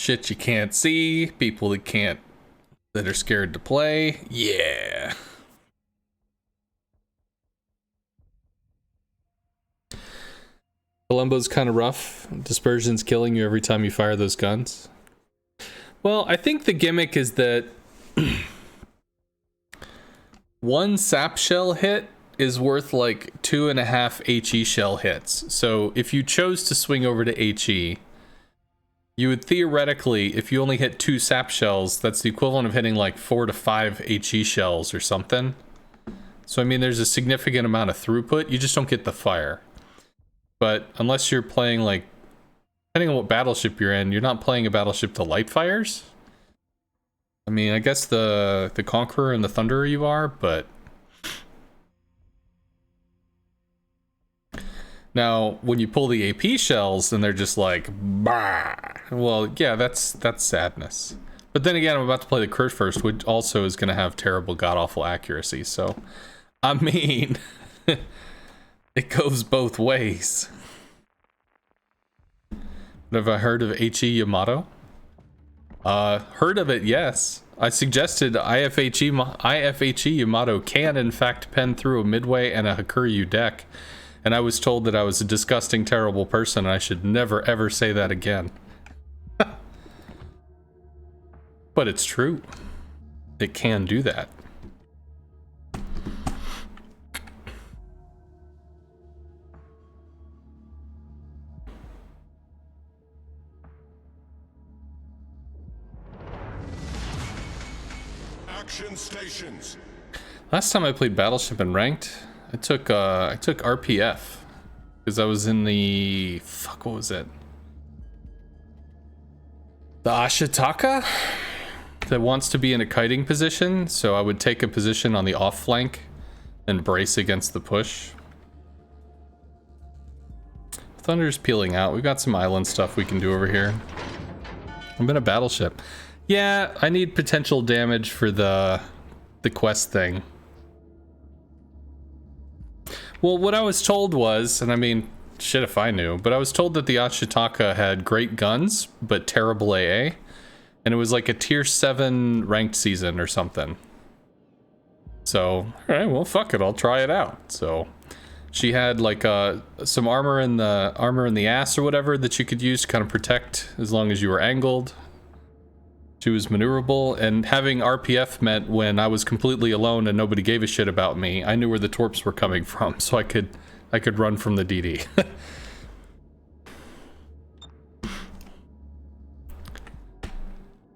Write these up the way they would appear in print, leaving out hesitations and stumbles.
shit you can't see, people that are scared to play. Yeah. Columbo's kind of rough. Dispersion's killing you every time you fire those guns. Well, I think the gimmick is that one sap shell hit is worth like 2.5 HE shell hits. So if you chose to swing over to HE, you would theoretically, if you only hit 2 sap shells, that's the equivalent of hitting like 4 to 5 HE shells or something. So I mean, there's a significant amount of throughput. You just don't get the fire. But unless you're playing like, depending on what battleship you're in, you're not playing a battleship to light fires. I mean, I guess the Conqueror and the Thunderer you are, but now when you pull the AP shells and they're just like, bah, well, yeah, that's sadness. But then again, I'm about to play the Crit first, which also is going to have terrible god-awful accuracy. So, I mean, it goes both ways. Have I heard of H.E. Yamato? Heard of it, yes. I suggested IFHE Yamato can in fact pen through a Midway and a Hakuryu deck, and I was told that I was a disgusting, terrible person and I should never ever say that again. But it's true. It can do that. Stations. Last time I played Battleship in Ranked, I took RPF because I was in the what was it? The Ashitaka that wants to be in a kiting position, so I would take a position on the off flank and brace against the push. Thunder's peeling out. We've got some island stuff we can do over here. I'm in a battleship. Yeah, I need potential damage for the quest thing. Well, what I was told was, and I mean, shit if I knew, but I was told that the Ashitaka had great guns, but terrible AA. And it was like a tier 7 ranked season or something. So, alright, well, fuck it, I'll try it out. So, she had like some armor in the ass or whatever that you could use to kind of protect as long as you were angled. She was maneuverable, and having RPF meant when I was completely alone and nobody gave a shit about me, I knew where the torps were coming from, so I could run from the DD.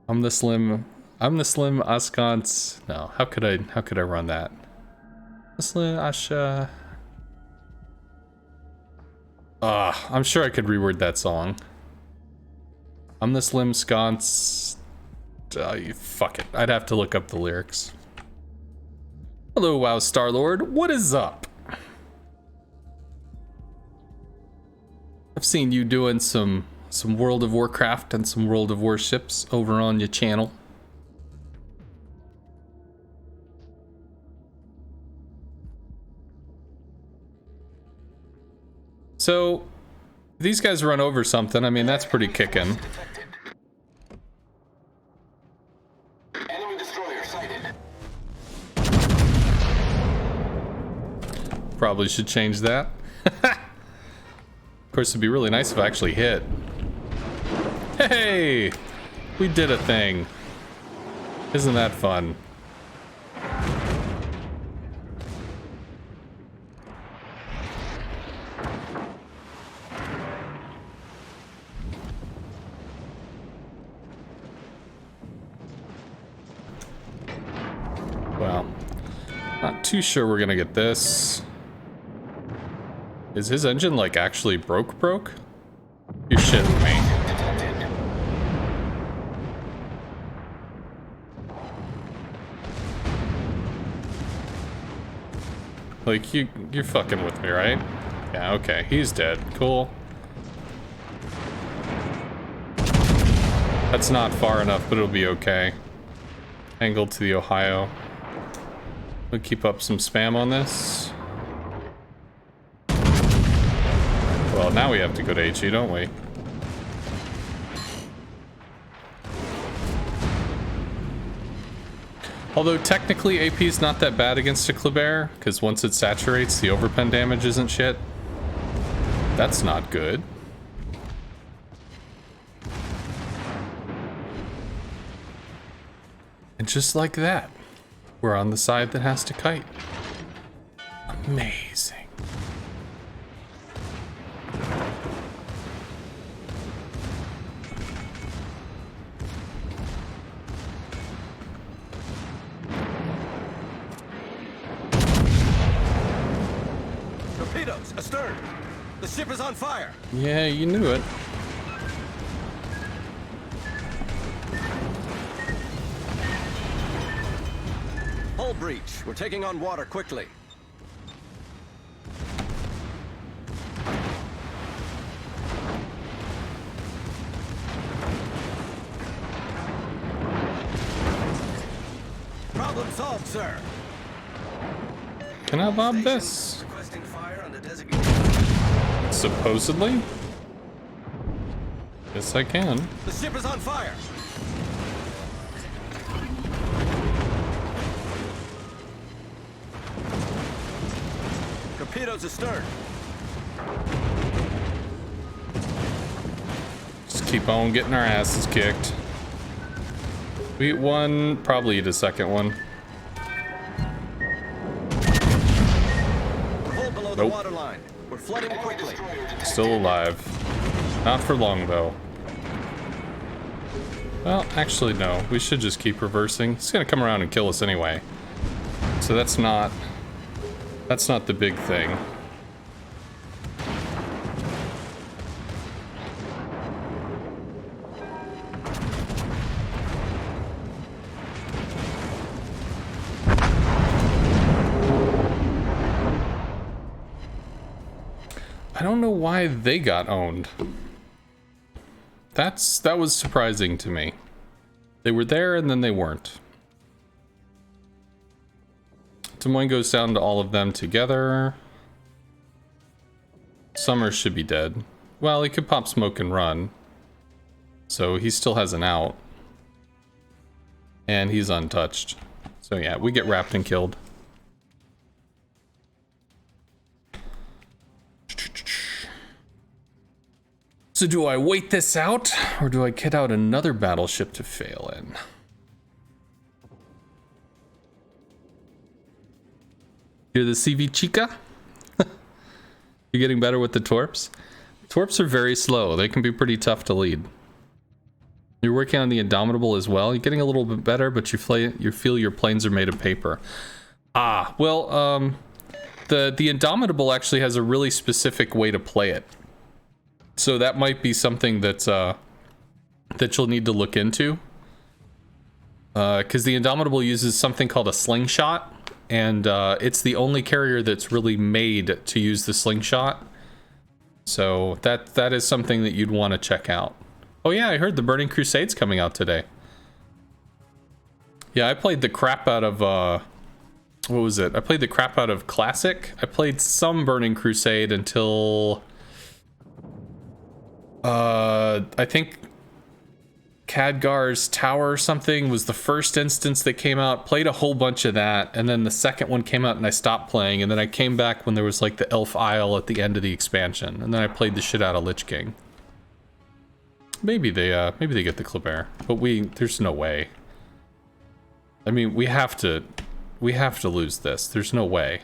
I'm the slim Askance. No, how could I run that? The slim Asha. I'm sure I could reword that song. I'm the slim sconce. Fuck it. I'd have to look up the lyrics. Hello, WoW Starlord. What is up? I've seen you doing some World of Warcraft and some World of Warships over on your channel. So, these guys run over something. I mean, that's pretty kicking. Probably should change that. Of course, it'd be really nice if I actually hit. Hey! We did a thing. Isn't that fun? Well, not too sure we're gonna get this. Is his engine, like, actually broke? You're shitting me. Like, you're fucking with me, right? Yeah, okay, he's dead. Cool. That's not far enough, but it'll be okay. Angled to the Ohio. We'll keep up some spam on this. Well, now we have to go to HE, don't we? Although technically AP is not that bad against a Kleber, because once it saturates, the overpen damage isn't shit. That's not good. And just like that, we're on the side that has to kite. Amazing. Torpedoes, astern! The ship is on fire! Yeah, you knew it. Hull breach. We're taking on water quickly. Problem solved, sir. Can I bob this? Requesting fire on the designated. Supposedly? Yes, I can. The ship is on fire. Torpedoes astern. Just keep on getting our asses kicked. We eat one, probably eat a second one. Hull below the Nope. water line. We're flooding quickly. Still alive. Not for long, though. Well, actually, no. We should just keep reversing. He's gonna come around and kill us anyway. So that's not the big thing. I don't know why they got owned. That was surprising to me. They were there and then they weren't. Des Moines goes down to all of them together. Summers should be dead. Well, he could pop smoke and run. So he still has an out. And he's untouched. So yeah, we get wrapped and killed. So do I wait this out, or do I kit out another battleship to fail in? You're the CV Chica? You're getting better with the torps? Torps are very slow. They can be pretty tough to lead. You're working on the Indomitable as well. You're getting a little bit better, but you feel your planes are made of paper. Ah, well, the Indomitable actually has a really specific way to play it. So that might be something that's that you'll need to look into. Because the Indomitable uses something called a slingshot, and it's the only carrier that's really made to use the slingshot. So that is something that you'd want to check out. Oh yeah, I heard the Burning Crusade's coming out today. Yeah, I played the crap out of what was it? I played the crap out of Classic. I played some Burning Crusade until I think Khadgar's Tower or something was the first instance that came out. Played a whole bunch of that, and then the second one came out and I stopped playing, and then I came back when there was like the Elf Isle at the end of the expansion, and then I played the shit out of Lich King. Maybe they get the Kleber, but there's no way. I mean, we have to lose this. There's no way.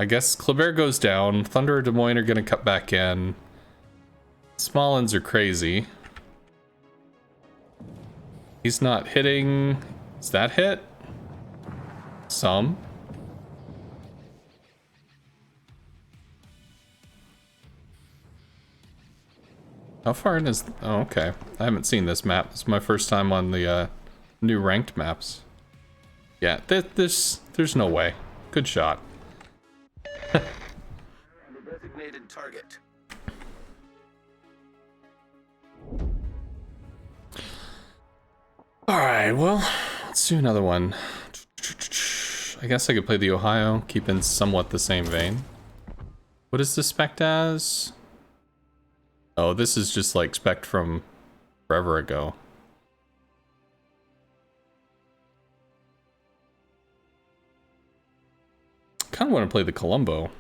I guess Kleber goes down. Thunder or Des Moines are gonna cut back in. Smallens are crazy. He's not hitting. Is that hit? Some. How far in is... Oh, okay. I haven't seen this map. This is my first time on the new ranked maps. Yeah, there's no way. Good shot. Designated target. Alright, well, let's do another one. I guess I could play the Ohio, keep in somewhat the same vein. What is this spec as? Oh, this is just like spec from forever ago. kind of want to play the Columbo,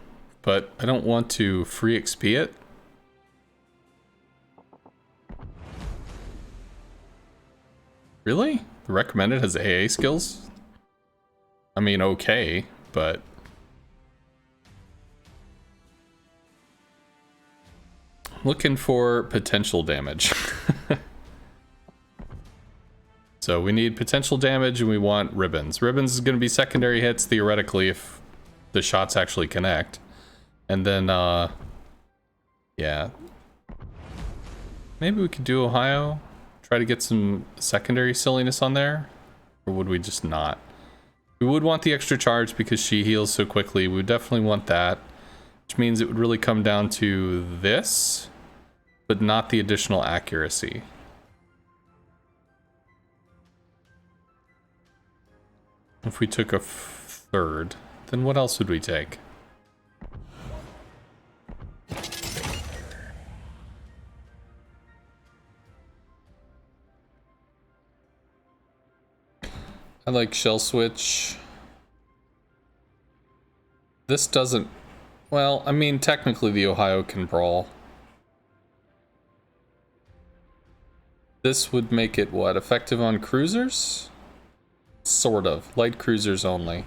but I don't want to free XP it. Really? The recommended has AA skills? I mean, okay, but... looking for potential damage. So we need potential damage and we want ribbons. Ribbons is going to be secondary hits, theoretically, if the shots actually connect. And then, yeah. Maybe we could do Ohio. Try to get some secondary silliness on there. Or would we just not? We would want the extra charge because she heals so quickly. We would definitely want that. Which means it would really come down to this, but not the additional accuracy. If we took a third, then what else would we take? I like shell switch. This doesn't... well, I mean, technically the Ohio can brawl. This would make it, what, effective on cruisers? Sort of. Light cruisers only.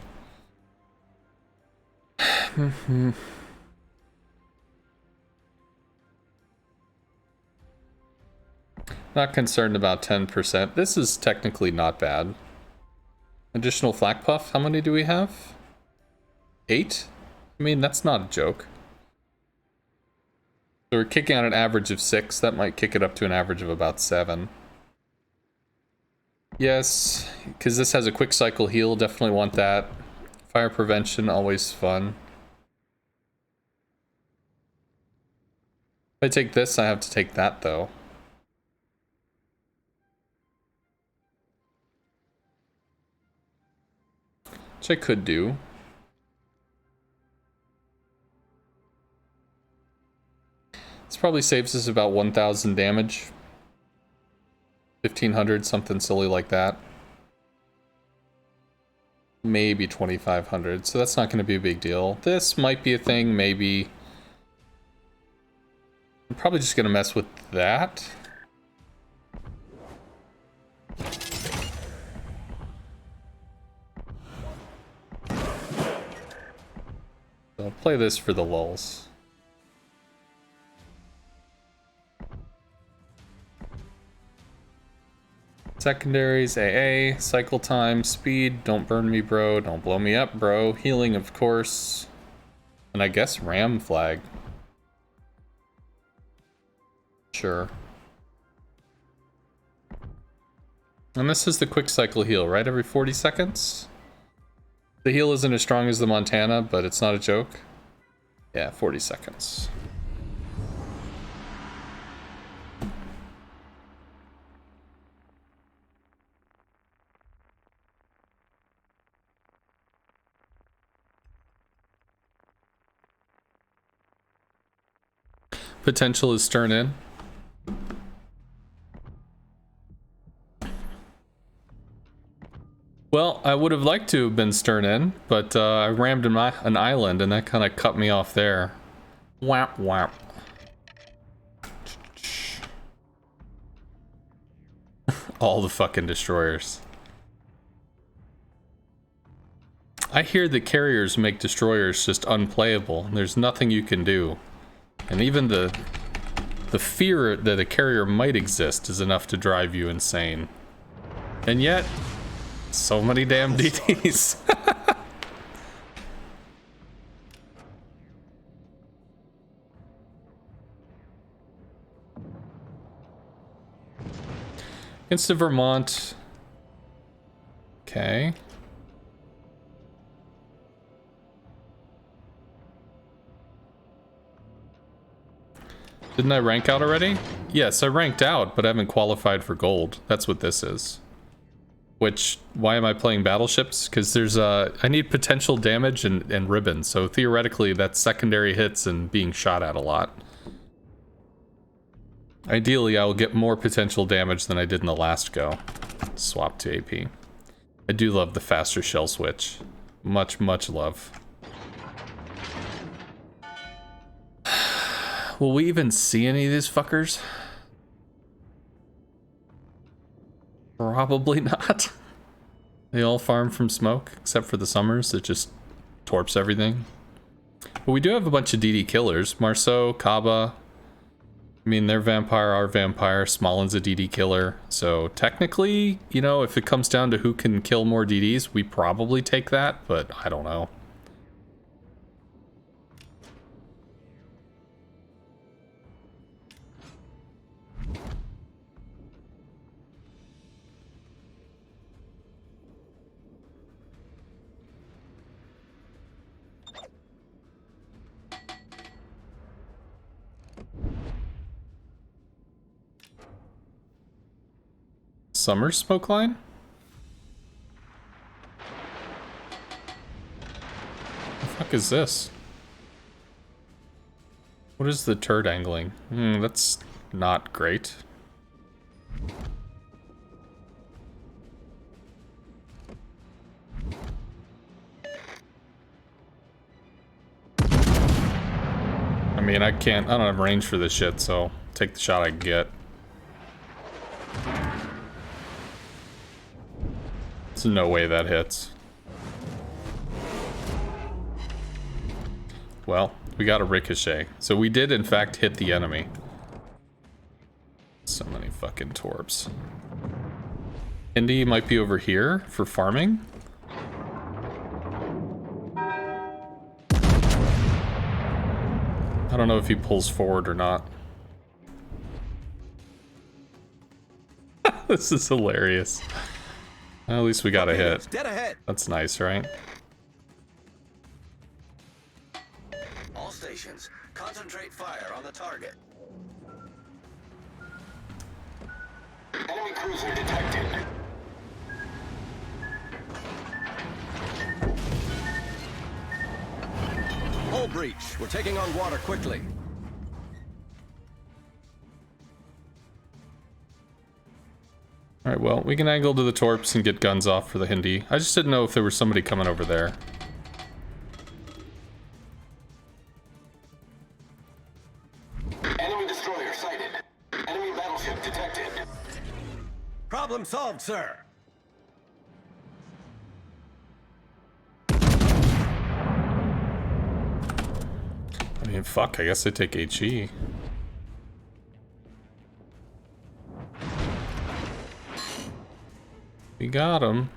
Not concerned about 10%. This is technically not bad. Additional flak puff, how many do we have? 8? I mean, that's not a joke. So we're kicking out an average of 6. That might kick it up to an average of about 7. Yes, because this has a quick cycle heal. Definitely want that. Fire prevention, always fun. If I take this, I have to take that, though. Which I could do. This probably saves us about 1,000 damage. 1,500, something silly like that. Maybe 2,500, so that's not going to be a big deal. This might be a thing, maybe. I'm probably just going to mess with that. So I'll play this for the lulz. Secondaries, AA, cycle time, speed, don't burn me, bro, don't blow me up, bro, healing, of course, and I guess ram flag. Sure. And this is the quick cycle heal, right? Every 40 seconds? The heal isn't as strong as the Montana, but it's not a joke. Yeah, 40 seconds. Potential is stern in. Well, I would have liked to have been stern in, but I rammed an island and that kind of cut me off there. Whap whap. All the fucking destroyers. I hear that carriers make destroyers just unplayable. There's nothing you can do. And even the fear that a carrier might exist is enough to drive you insane. And yet, so many damn DDs. Against the Vermont. Okay. Didn't I rank out already? Yes, I ranked out, but I haven't qualified for gold. That's what this is. Which, why am I playing battleships? Because there's I need potential damage and ribbons, so theoretically that's secondary hits and being shot at a lot. Ideally, I will get more potential damage than I did in the last go. Swap to AP. I do love the faster shell switch. Much, much love. Will we even see any of these fuckers? Probably not. They all farm from smoke, except for the summers that just torps everything. But we do have a bunch of DD killers. Marceau, Kaba. I mean, they're vampire, our vampire. Smallin's a DD killer. So technically, you know, if it comes down to who can kill more DDs, we probably take that, but I don't know. Summer smoke line? The fuck is this? What is the turd angling? That's not great. I mean, I don't have range for this shit, so take the shot I can get. There's no way that hits. Well, we got a ricochet. So we did, in fact, hit the enemy. So many fucking torps. Indy might be over here for farming. I don't know if he pulls forward or not. This is hilarious. Well, at least we got a hit. Dead ahead. That's nice, right? All stations, concentrate fire on the target. Enemy cruiser detected. Hull breach. We're taking on water quickly. Alright, well, we can angle to the torps and get guns off for the Hindi. I just didn't know if there was somebody coming over there. Enemy destroyer sighted. Enemy battleship detected. Problem solved, sir. I mean, fuck, I guess I take HE. We got him.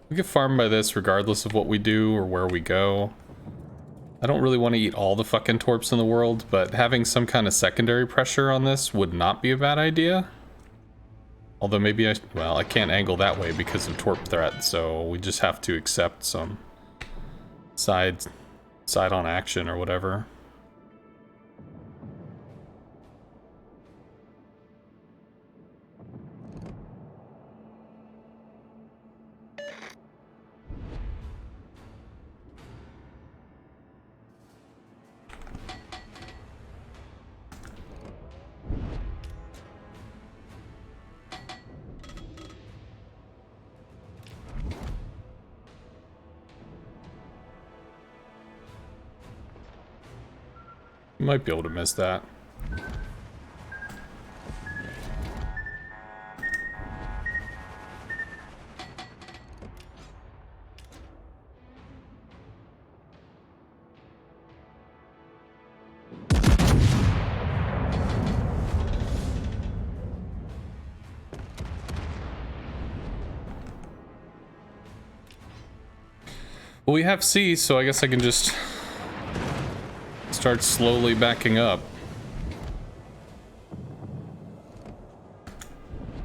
We get farmed by this regardless of what we do or where we go. I don't really want to eat all the fucking torps in the world, but having some kind of secondary pressure on this would not be a bad idea. Although maybe well, I can't angle that way because of torp threat, so we just have to accept some side on action or whatever. You might be able to miss that. Well, we have C, so I guess I can just start slowly backing up.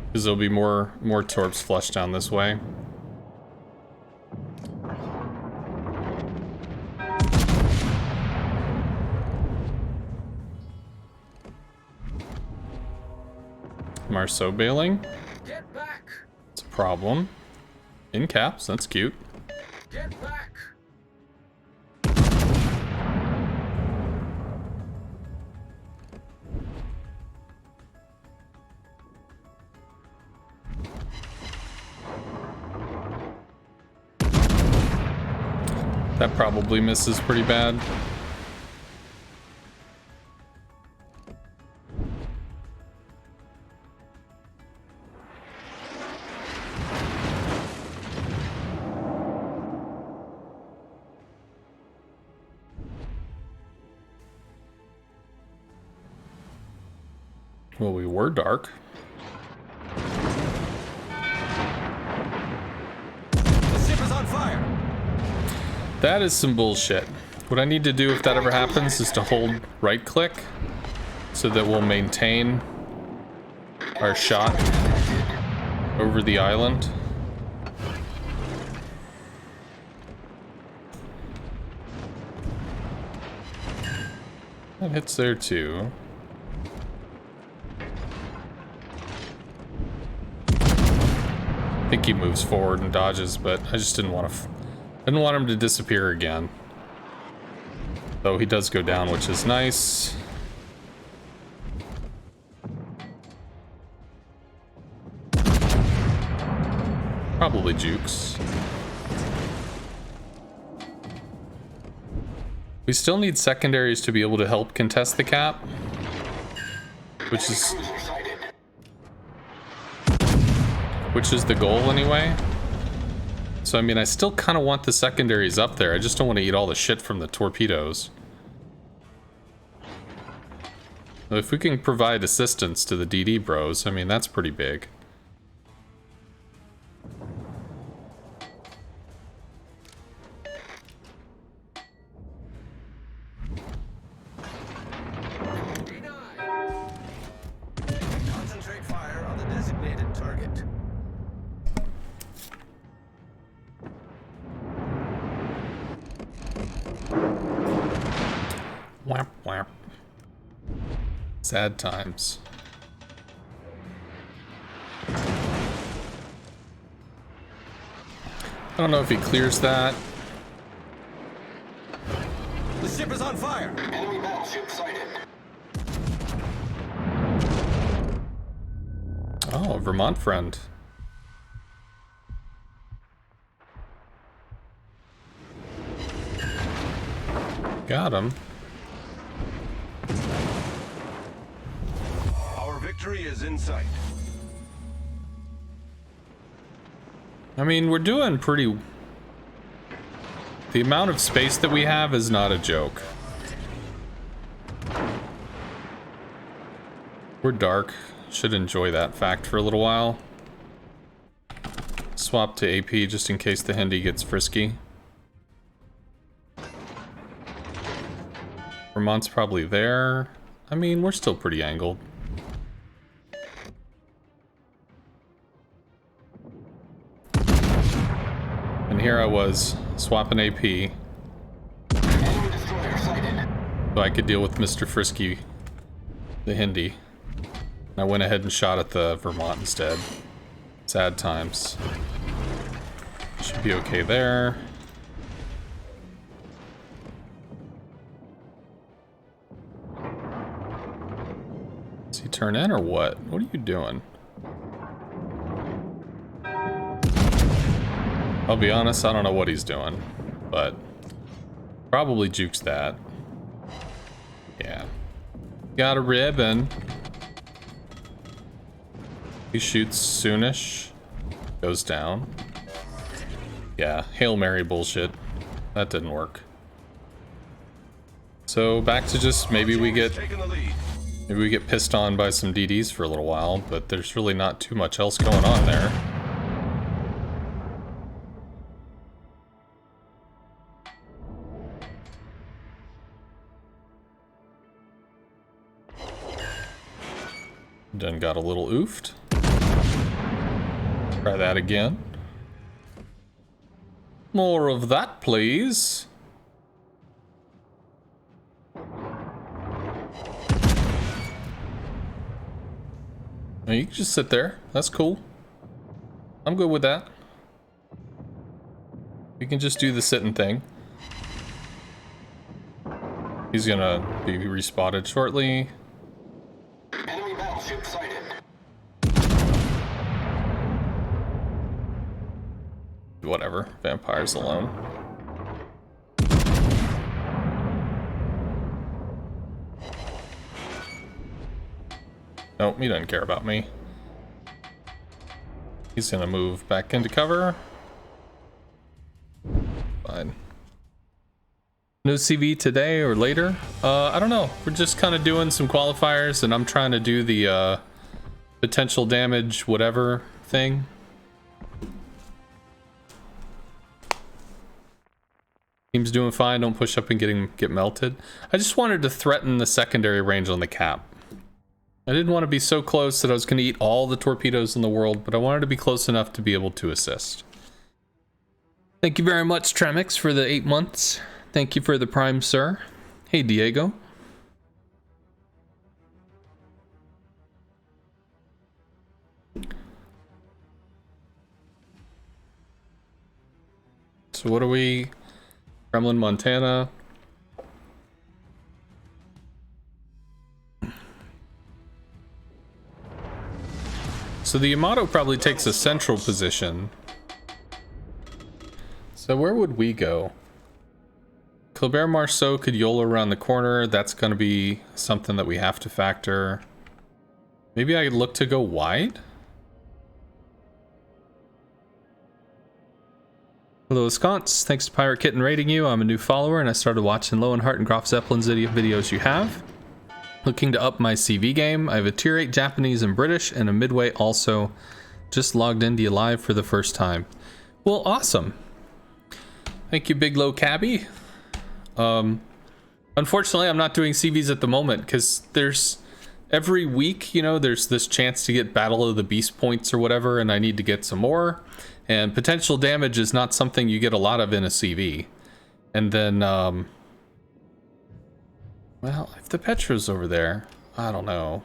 Because there'll be more torps flushed down this way. Marceau bailing. Get back. It's a problem. In caps, that's cute. Get back. That probably misses pretty bad. Well, we were dark. The ship is on fire. That is some bullshit. What I need to do if that ever happens is to hold right click so that we'll maintain our shot over the island. That hits there too. I think he moves forward and dodges, but I just didn't want him to disappear again. Though he does go down, which is nice. Probably jukes. We still need secondaries to be able to help contest the cap, which is the goal anyway. So I mean, I still kind of want the secondaries up there. I just don't want to eat all the shit from the torpedoes. If we can provide assistance to the DD bros, I mean, that's pretty big. Concentrate fire on the designated target. Whap, whap. Sad times. I don't know if he clears that. The ship is on fire. Enemy battleship sighted. Oh, a Vermont friend. Got him. Our victory is in sight. I mean, we're doing pretty... The amount of space that we have is not a joke. We're dark. Should enjoy that fact for a little while. Swap to AP just in case the Hindi gets frisky. Vermont's probably there. I mean, we're still pretty angled. And here I was, swapping AP. Enemy destroyer sighted. So I could deal with Mr. Frisky, the Hindi. I went ahead and shot at the Vermont instead. Sad times. Should be okay there. Does he turn in or what? What are you doing? I'll be honest, I don't know what he's doing, but probably jukes that. Yeah. Got a ribbon. He shoots soonish. Goes down. Yeah, Hail Mary bullshit. That didn't work. So back to just maybe we get pissed on by some DDs for a little while, but there's really not too much else going on there. Done got a little oofed. Try that again. More of that, please. Now you can just sit there. That's cool. I'm good with that. We can just do the sitting thing. He's gonna be respotted shortly. Enemy battleship sighted. Whatever. Vampires alone. Nope, he doesn't care about me. He's gonna move back into cover. Fine. No CV today or later? I don't know. We're just kind of doing some qualifiers, and I'm trying to do the potential damage whatever thing. Team's doing fine. Don't push up and get melted. I just wanted to threaten the secondary range on the cap. I didn't want to be so close that I was going to eat all the torpedoes in the world, but I wanted to be close enough to be able to assist. Thank you very much, Tremix, for the 8 months. Thank you for the prime, sir. Hey, Diego. So what are we? Kremlin, Montana. So the Yamato probably takes a central position. So where would we go? Colbert Marceau could YOLO around the corner. That's going to be something that we have to factor. Maybe I look to go wide? Hello, Sconce. Thanks to Pirate Kitten rating you. I'm a new follower and I started watching Lowenhart and Graf Zeppelin's videos you have. Looking to up my CV game. I have a tier 8 Japanese and British and a midway also. Just logged into you live for the first time. Well, awesome. Thank you, Big Low Cabby. Unfortunately, I'm not doing CVs at the moment because there's every week, you know, there's this chance to get Battle of the Beast points or whatever, and I need to get some more. And potential damage is not something you get a lot of in a CV. And then, well, if the Petro's over there, I don't know.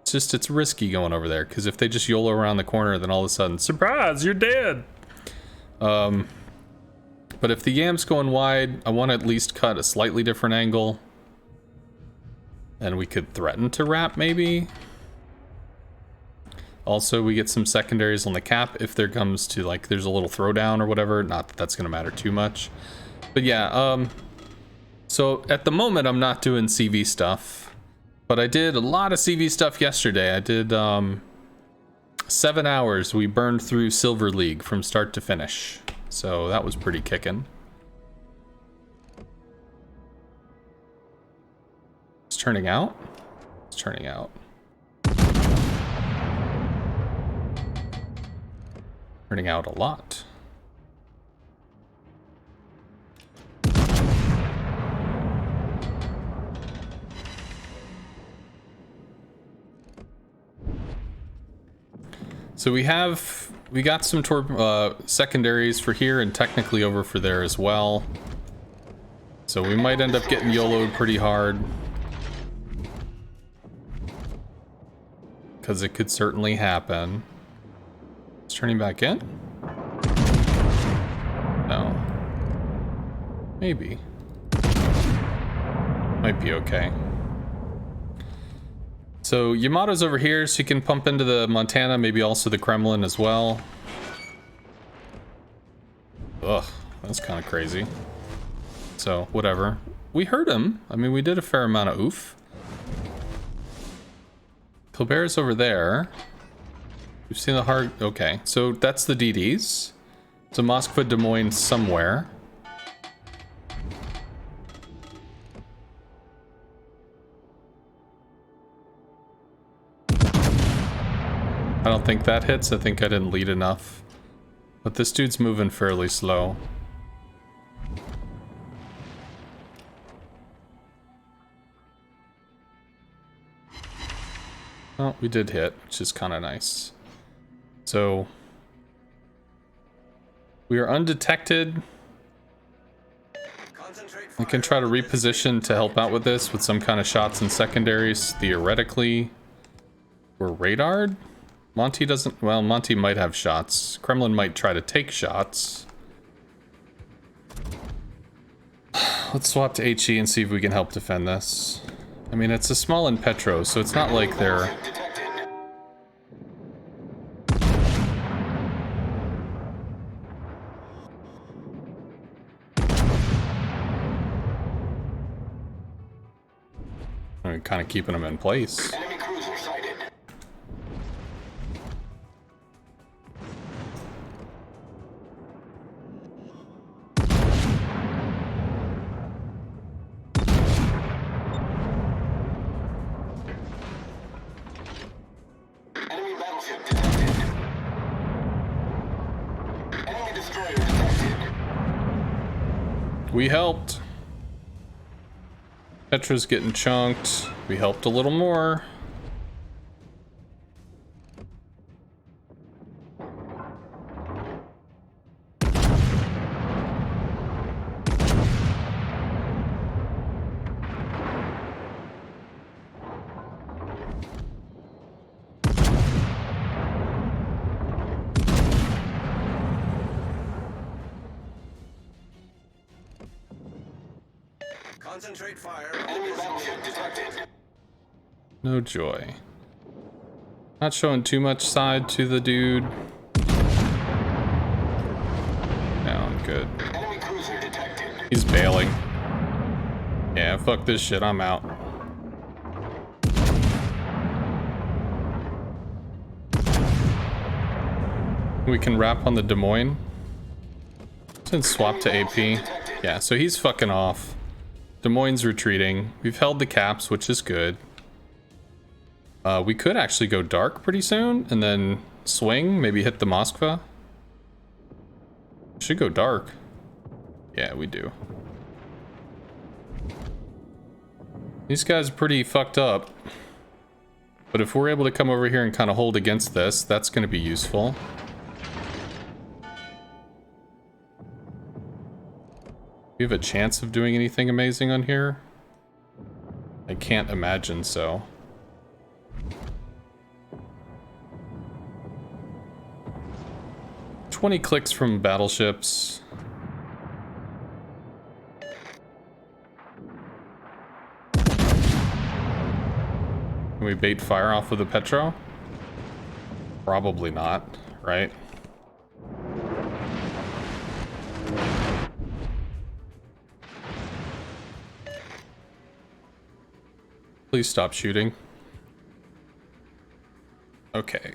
It's just, it's risky going over there because if they just YOLO around the corner, then all of a sudden, surprise, you're dead. But if the Yam's going wide, I want to at least cut a slightly different angle. And we could threaten to wrap, maybe. Also, we get some secondaries on the cap if there comes to, like, there's a little throwdown or whatever. Not that that's going to matter too much. But yeah, so at the moment, I'm not doing CV stuff. But I did a lot of CV stuff yesterday. I did 7 hours. We burned through Silver League from start to finish. So that was pretty kicking. It's turning out. It's turning out. Turning out a lot. So we got some secondaries for here and technically over for there as well. So we might end up getting YOLO'd pretty hard. Because it could certainly happen. It's turning back in? No. Maybe. Might be okay. So Yamato's over here, so you can pump into the Montana, maybe also the Kremlin as well. Ugh, that's kind of crazy. So, whatever. We heard him. I mean, we did a fair amount of oof. Colbert's over there. We've seen the hard... Okay, so that's the DDs. So Moskva, Des Moines somewhere. I don't think that hits. I think I didn't lead enough. But this dude's moving fairly slow. Oh, we did hit, which is kind of nice. So we are undetected. I can try to reposition to help out with this with some kind of shots and secondaries. Theoretically, we're radared. Monty doesn't... Well, Monty might have shots. Kremlin might try to take shots. Let's swap to HE and see if we can help defend this. I mean, it's a small in Petro, so it's not like they're... I'm kind of keeping them in place. Enemy cruiser sighted. battleship detected. Enemy destroyer detected. We helped. Petra's getting chunked. We helped a little more. Concentrate fire. Enemy battleship detected. No joy. Not showing too much side to the dude. Down, good. Enemy cruiser detected. He's bailing. Yeah, fuck this shit, I'm out. We can wrap on the Des Moines. Since swap to AP. Yeah, so he's fucking off. Des Moines retreating. We've held the caps, which is good. We could actually go dark pretty soon and then swing, maybe hit the Moskva. Should go dark. Yeah, we do. These guys are pretty fucked up. But if we're able to come over here and kind of hold against this, that's going to be useful. We have a chance of doing anything amazing on here? I can't imagine so. "20 clicks from battleships. Can we bait fire off of the Petro? Probably not, right? Please stop shooting. Okay.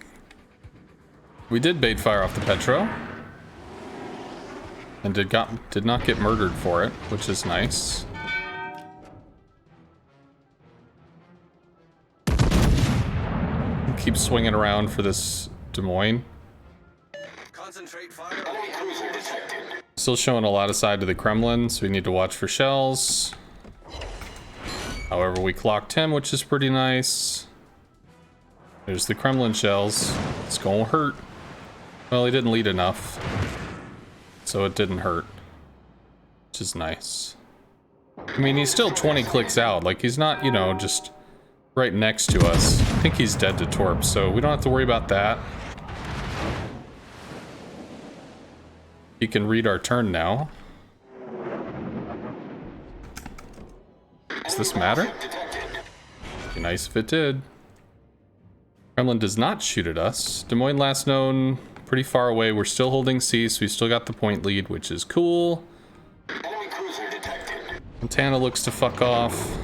We did bait fire off the Petro. And did not get murdered for it, which is nice. Keep swinging around for this Des Moines. Concentrate fire. Enemy cruiser detected. Still showing a lot of side to the Kremlin, so we need to watch for shells. However, we clocked him, which is pretty nice. There's the Kremlin shells. It's gonna hurt. Well, he didn't lead enough, so it didn't hurt, which is nice. I mean, he's still 20 clicks out. Like, he's not, you know, just right next to us. I think he's dead to torp, so we don't have to worry about that. He can read our turn now. Does this matter? Be nice if it did. Kremlin does not shoot at us. Des Moines last known pretty far away. We're still holding C, so we still got the point lead, which is cool. Enemy cruiser detected. Montana looks to fuck off.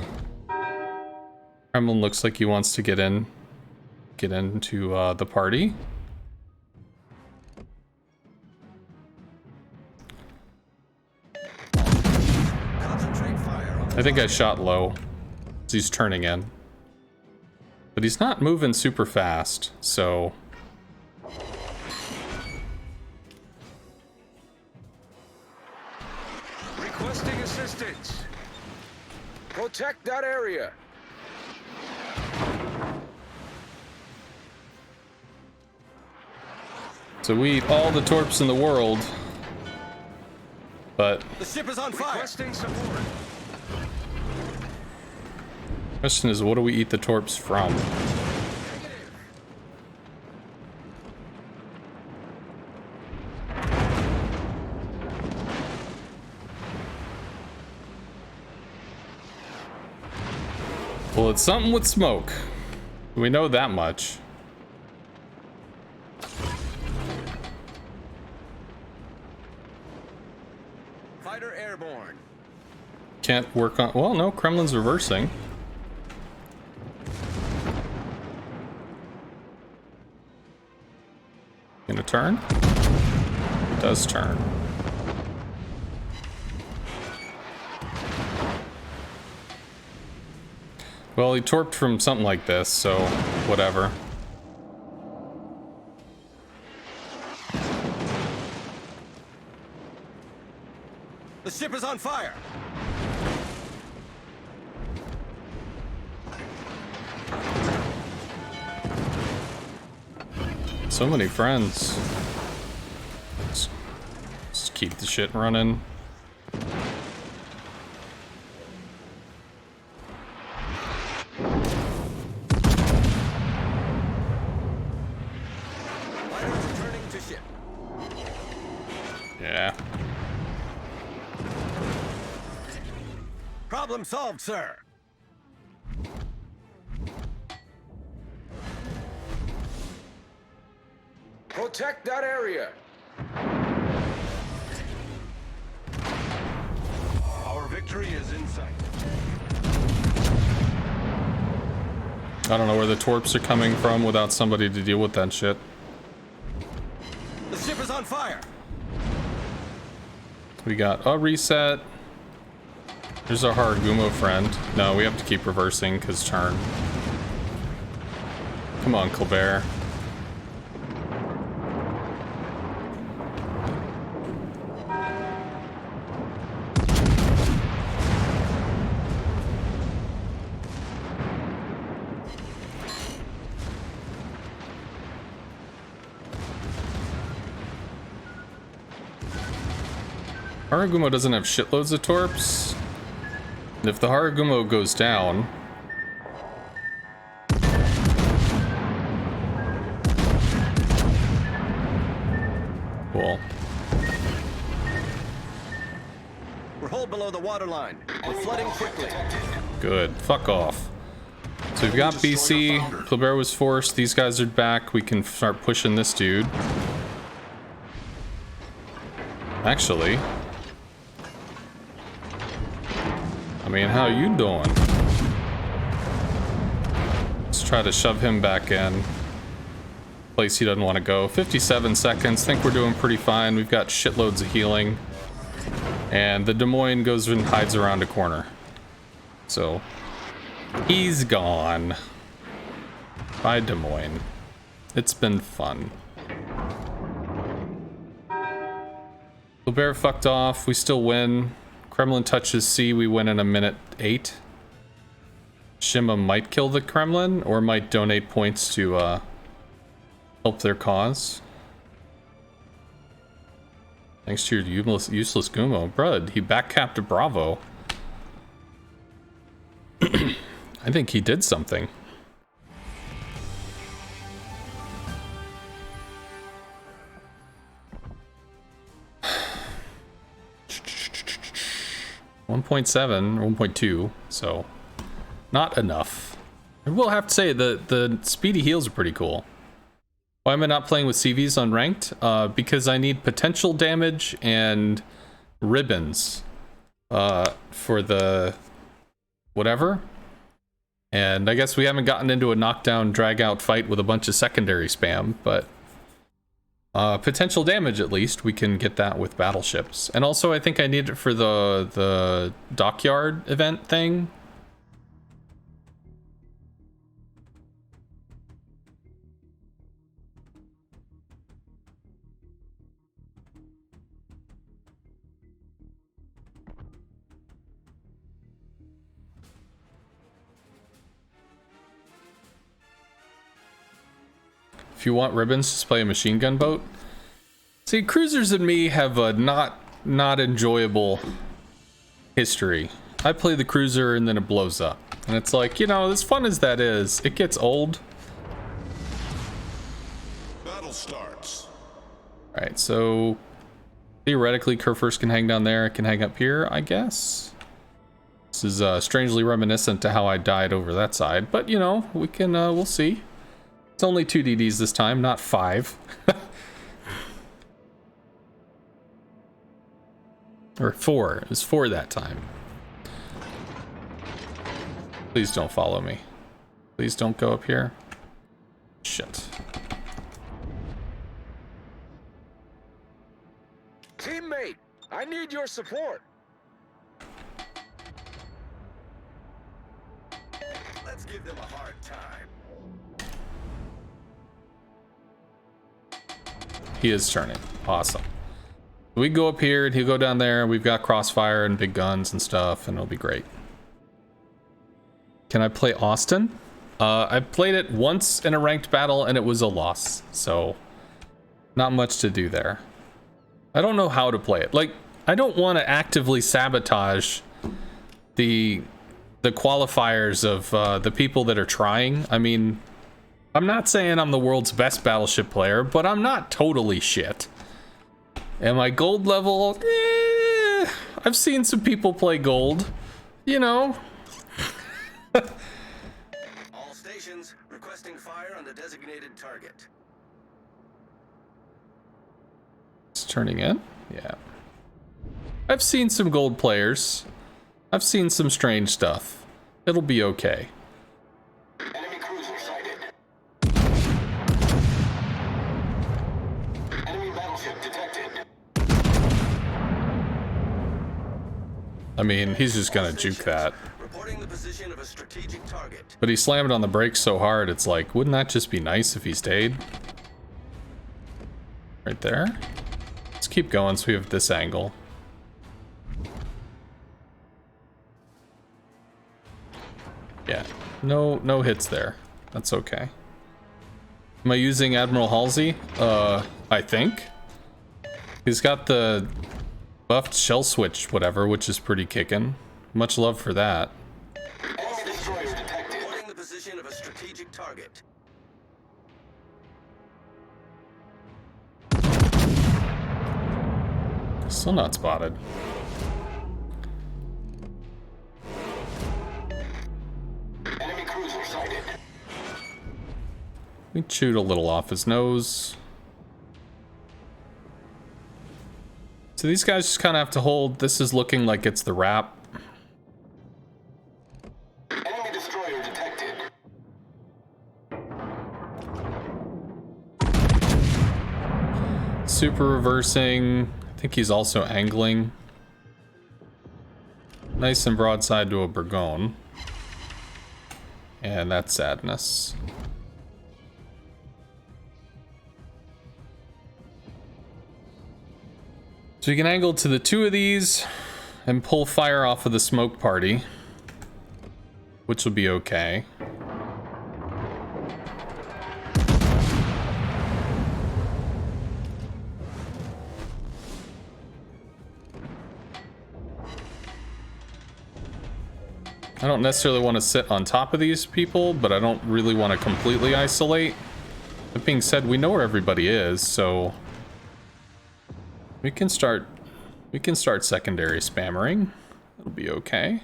Kremlin looks like he wants to get into the party. Concentrate fire. I think I shot low. He's turning in. But he's not moving super fast, so... Requesting assistance. Protect that area. So we eat all the torps in the world. But... The ship is on fire. Requesting support. question is, what do we eat the torps from? Well, it's something with smoke. We know that much. Fighter airborne. Can't work on... Well, no, Kremlin's reversing. Gonna turn? It does turn. Well, he torped from something like this, so whatever. The ship is on fire! So many friends. Just keep the shit running. Fighters returning to ship. Yeah. Problem solved, sir. Protect that area. Our victory is in sight. I don't know where the torps are coming from without somebody to deal with that shit. The ship is on fire. We got a reset. There's our Haragumo friend. No, we have to keep reversing because turn. Come on, Colbert. Haragumo doesn't have shitloads of torps. And if the Haragumo goes down... Cool. We're hull below the waterline. We're flooding quickly. Good. Fuck off. So we've got BC. Colbert was forced. These guys are back. We can start pushing this dude. Actually... I mean, how you doing? Let's try to shove him back in. Place he doesn't want to go. 57 seconds. Think we're doing pretty fine. We've got shitloads of healing. And the Des Moines goes and hides around a corner. So, he's gone. Bye, Des Moines. It's been fun. Colbert fucked off. We still win. Kremlin touches C, we win in a minute 8. Shima might kill the Kremlin, or might donate points to help their cause. Thanks to your useless Gumo. Bruh, he backcapped a Bravo. I think he did something. .7, 1.2, so not enough. I will have to say the speedy heals are pretty cool. Why am I not playing with CVs on ranked? Because I need potential damage and ribbons for the whatever. And I guess we haven't gotten into a knockdown drag out fight with a bunch of secondary spam, but potential damage, at least, we can get that with battleships. And also, I think I need it for the dockyard event thing. If you want ribbons, just play a machine gun boat. See, cruisers and me have a not enjoyable history. I play the cruiser and then it blows up. And it's like, you know, as fun as that is, it gets old. Battle starts. Alright, so theoretically Kurfürst can hang down there, it can hang up here, I guess. This is strangely reminiscent to how I died over that side, but you know, we can we'll see. It's only 2 DDs this time, not 5. Or 4. It was 4 that time. Please don't follow me. Please don't go up here. Shit. Teammate, I need your support. Let's give them a hard time. He is turning. Awesome. We go up here and he'll go down there. We've got crossfire and big guns and stuff, and it'll be great. Can I play Austin? I played it once in a ranked battle and it was a loss, so not much to do there. I don't know how to play it. Like, I don't want to actively sabotage the qualifiers of the people that are trying. I mean, I'm not saying I'm the world's best battleship player, but I'm not totally shit. Am I gold level? I've seen some people play gold, you know. All stations requesting fire on the designated target. It's turning in? Yeah. I've seen some gold players. I've seen some strange stuff. It'll be okay. Enemy cruiser sighted. Enemy battleship detected. I mean, he's just gonna juke that. Reporting the position of a strategic target. But he slammed on the brakes so hard, it's like, wouldn't that just be nice if he stayed? Right there. Let's keep going so we have this angle. Yeah, no hits there. That's okay. Am I using Admiral Halsey? I think. He's got the buffed shell switch, whatever, which is pretty kickin'. Much love for that. Enemy destroyer detected. Reporting the position of a strategic target. Still not spotted. Enemy cruiser sighted. We chewed a little off his nose. So these guys just kind of have to hold. This is looking like it's the wrap. Enemy destroyer detected. Super reversing. I think he's also angling. Nice and broadside to a Burgoyne. And that's sadness. So you can angle to the two of these and pull fire off of the smoke party, which will be okay. I don't necessarily want to sit on top of these people, but I don't really want to completely isolate. That being said, we know where everybody is, so we can start secondary spammering. It'll be okay.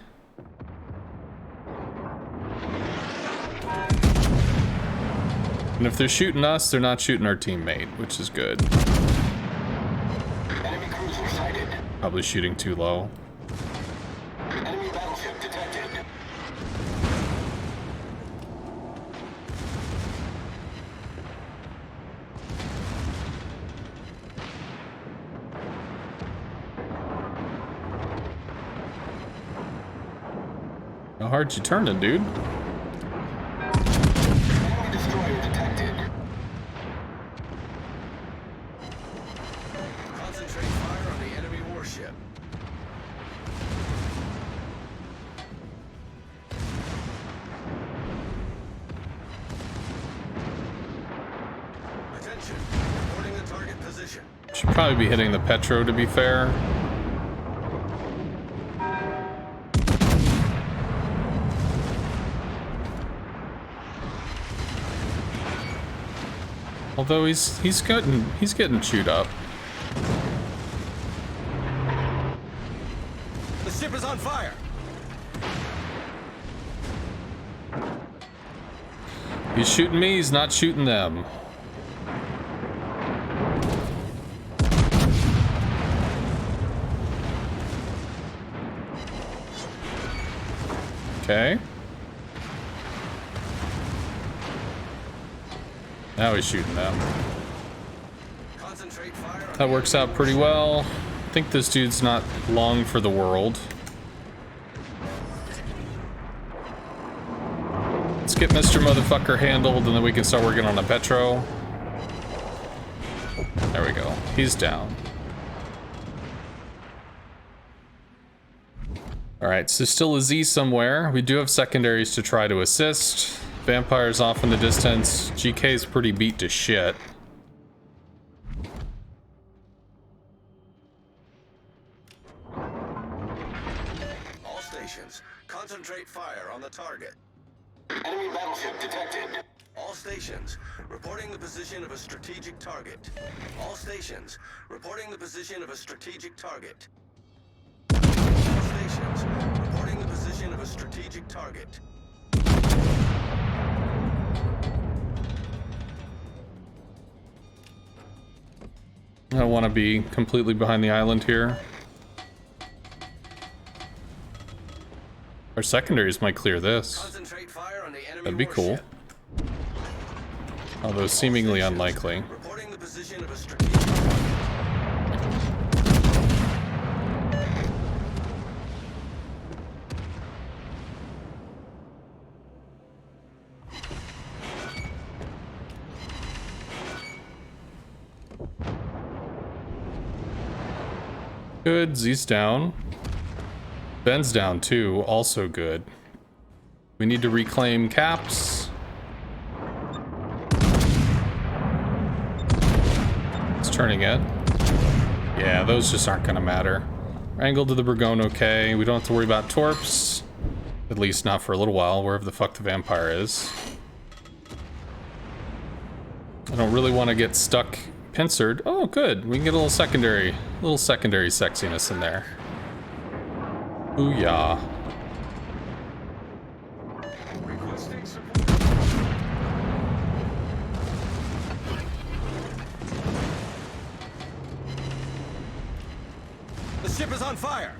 And if they're shooting us, they're not shooting our teammate, which is good. Enemy cruiser sighted. Probably shooting too low. Enemy battleship detected. How hard you turning, dude? Enemy destroyer detected. Concentrate fire on the enemy warship. Attention. Reporting the target position. Should probably be hitting the Petro, to be fair. Although he's getting chewed up. The ship is on fire. He's shooting me, he's not shooting them. Okay. Now he's shooting them. Concentrate fire on That works out pretty well. I think this dude's not long for the world. Let's get Mr. Motherfucker handled and then we can start working on the Petro. There we go. He's down. Alright, so still a Z somewhere. We do have secondaries to try to assist. Vampires off in the distance. GK's pretty beat to shit. All stations, concentrate fire on the target. Enemy battleship detected. All stations, reporting the position of a strategic target. All stations, reporting the position of a strategic target. All stations, reporting the position of a strategic target. I don't want to be completely behind the island here. Our secondaries might clear this. Concentrate fire on the enemy That'd be cool. warship. Although seemingly unlikely. Reporting the position of a strategic target. Good, Z's down. Ben's down too, also good. We need to reclaim caps. It's turning it. Yeah, those just aren't gonna matter. Angle to the Burgone, okay. We don't have to worry about torps. At least not for a little while, wherever the fuck the vampire is. I don't really want to get stuck pincered. Oh, good. We can get a little secondary sexiness in there. Booyah. Requesting support. The ship is on fire.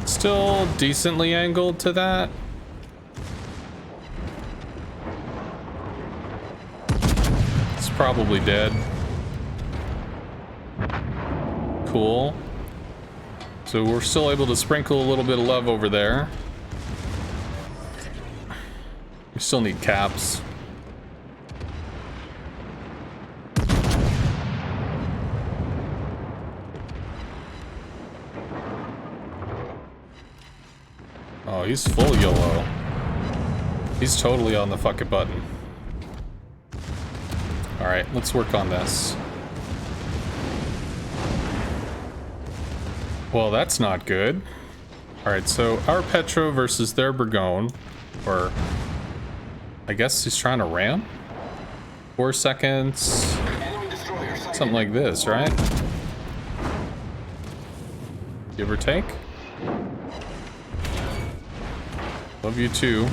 Still decently angled to that. It's probably dead. Cool. So we're still able to sprinkle a little bit of love over there. We still need caps. Oh, he's full YOLO. He's totally on the fucking button. Alright, let's work on this. Well, that's not good. Alright, so our Petro versus their Burgone. Or, I guess he's trying to ram? 4 seconds. Enemy destroyer sighted. Something like this, right? Give or take? Love you too.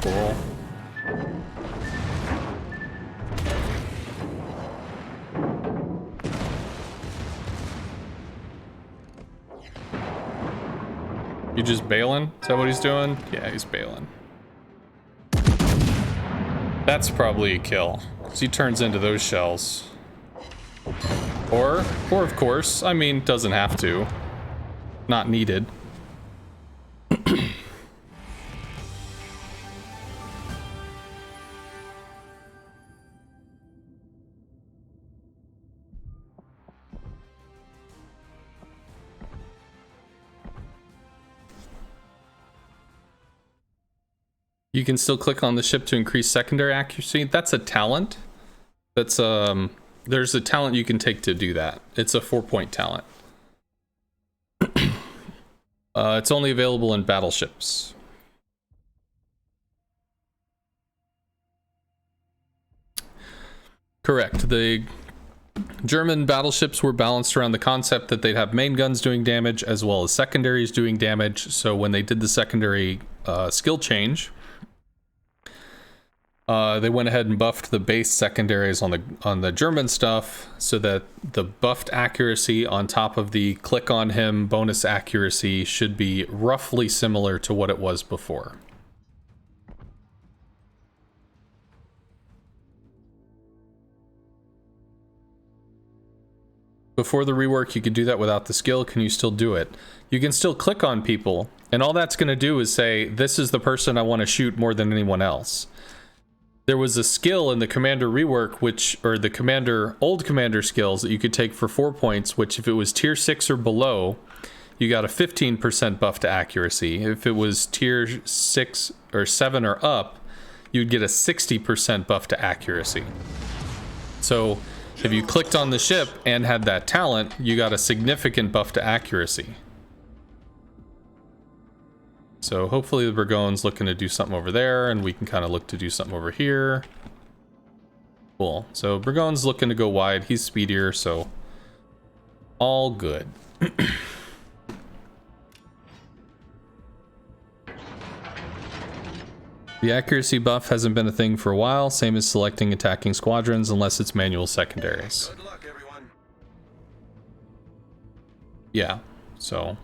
Cool. You just bailing? Is that what he's doing? Yeah, he's bailing. That's probably a kill, because he turns into those shells. Or of course, I mean, doesn't have to. Not needed. You can still click on the ship to increase secondary accuracy. That's a talent. That's there's a talent you can take to do that. It's a 4-point talent. It's only available in battleships. Correct. The German battleships were balanced around the concept that they'd have main guns doing damage as well as secondaries doing damage. So when they did the secondary skill change, they went ahead and buffed the base secondaries on the German stuff so that the buffed accuracy on top of the click on him bonus accuracy should be roughly similar to what it was before. Before the rework, you could do that without the skill. Can you still do it? You can still click on people, and all that's going to do is say, this is the person I want to shoot more than anyone else. there was a skill in the commander rework, or the old commander skills that you could take for 4 points, which if it was tier 6 or below, you got a 15% buff to accuracy. If it was tier 6 or 7 or up, you'd get a 60% buff to accuracy. So if you clicked on the ship and had that talent, you got a significant buff to accuracy. So hopefully the Burgone's looking to do something over there, and we can kind of look to do something over here. Cool. So Burgone's looking to go wide. He's speedier, so all good. The accuracy buff hasn't been a thing for a while, same as selecting attacking squadrons unless it's manual secondaries. Good luck, everyone. Yeah, so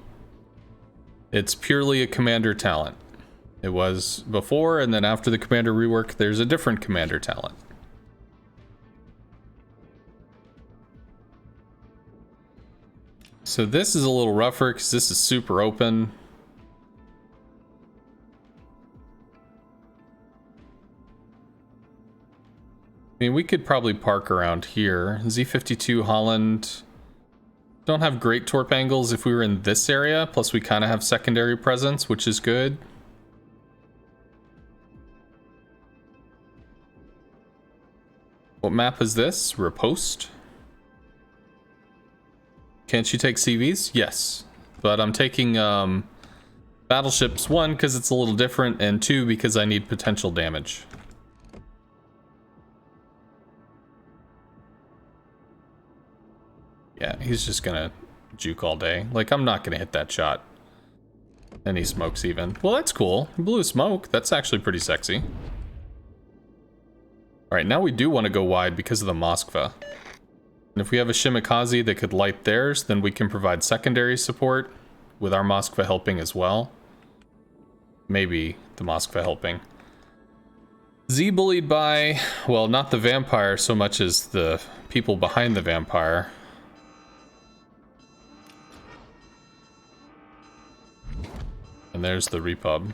it's purely a commander talent. It was before, and then after the commander rework, there's a different commander talent. So this is a little rougher because this is super open. I mean, we could probably park around here. Z52 Holland don't have great torp angles if we were in this area, plus we kind of have secondary presence, which is good. What map is this? Riposte? Can't you take CVs? Yes. But I'm taking battleships, 1, because it's a little different, and 2, because I need potential damage. Yeah, he's just gonna juke all day. Like, I'm not gonna hit that shot. And he smokes even. Well, that's cool. Blue smoke. That's actually pretty sexy. Alright, now we do want to go wide because of the Moskva. And if we have a Shimikaze that could light theirs, then we can provide secondary support with our Moskva helping as well. Maybe the Moskva helping. Z bullied by, well, not the vampire so much as the people behind the vampire. And there's the Repub.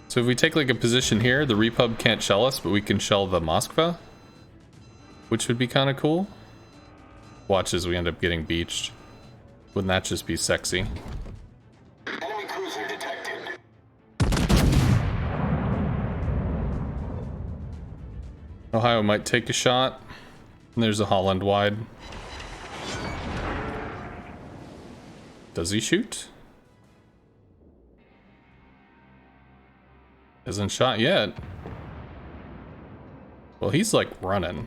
So if we take like a position here, the Repub can't shell us, but we can shell the Moskva, which would be kind of cool. Watch as we end up getting beached. Wouldn't that just be sexy? Enemy cruiser detected. Ohio might take a shot. And there's a Holland wide. Does he shoot? Hasn't shot yet. Well, he's like running.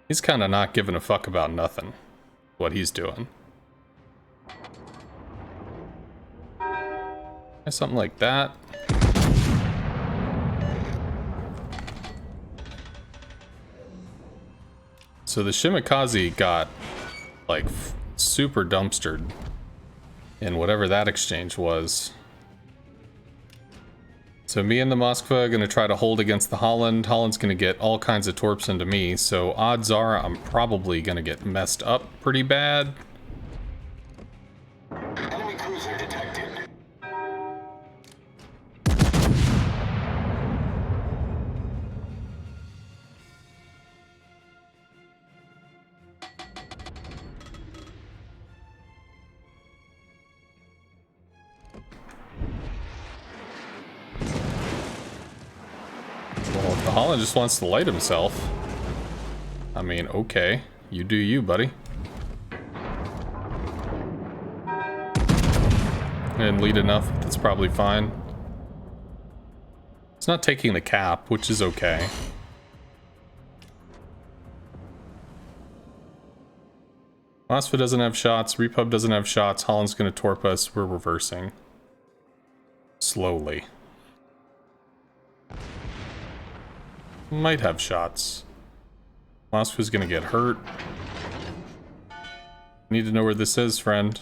He's kind of not giving a fuck about nothing. What he's doing. Something like that. So the Shimikaze got like super dumpstered in whatever that exchange was. So me and the Moskva are going to try to hold against the Holland. Holland's going to get all kinds of torps into me, so odds are I'm probably going to get messed up pretty bad. Enemy cruiser detected. Holland just wants to light himself. I mean, okay. You do you, buddy. And lead enough, that's probably fine. It's not taking the cap, which is okay. Moskva doesn't have shots, Repub doesn't have shots, Holland's gonna torp us, we're reversing. Slowly. Might have shots. Moskva's gonna get hurt. Need to know where this is, friend.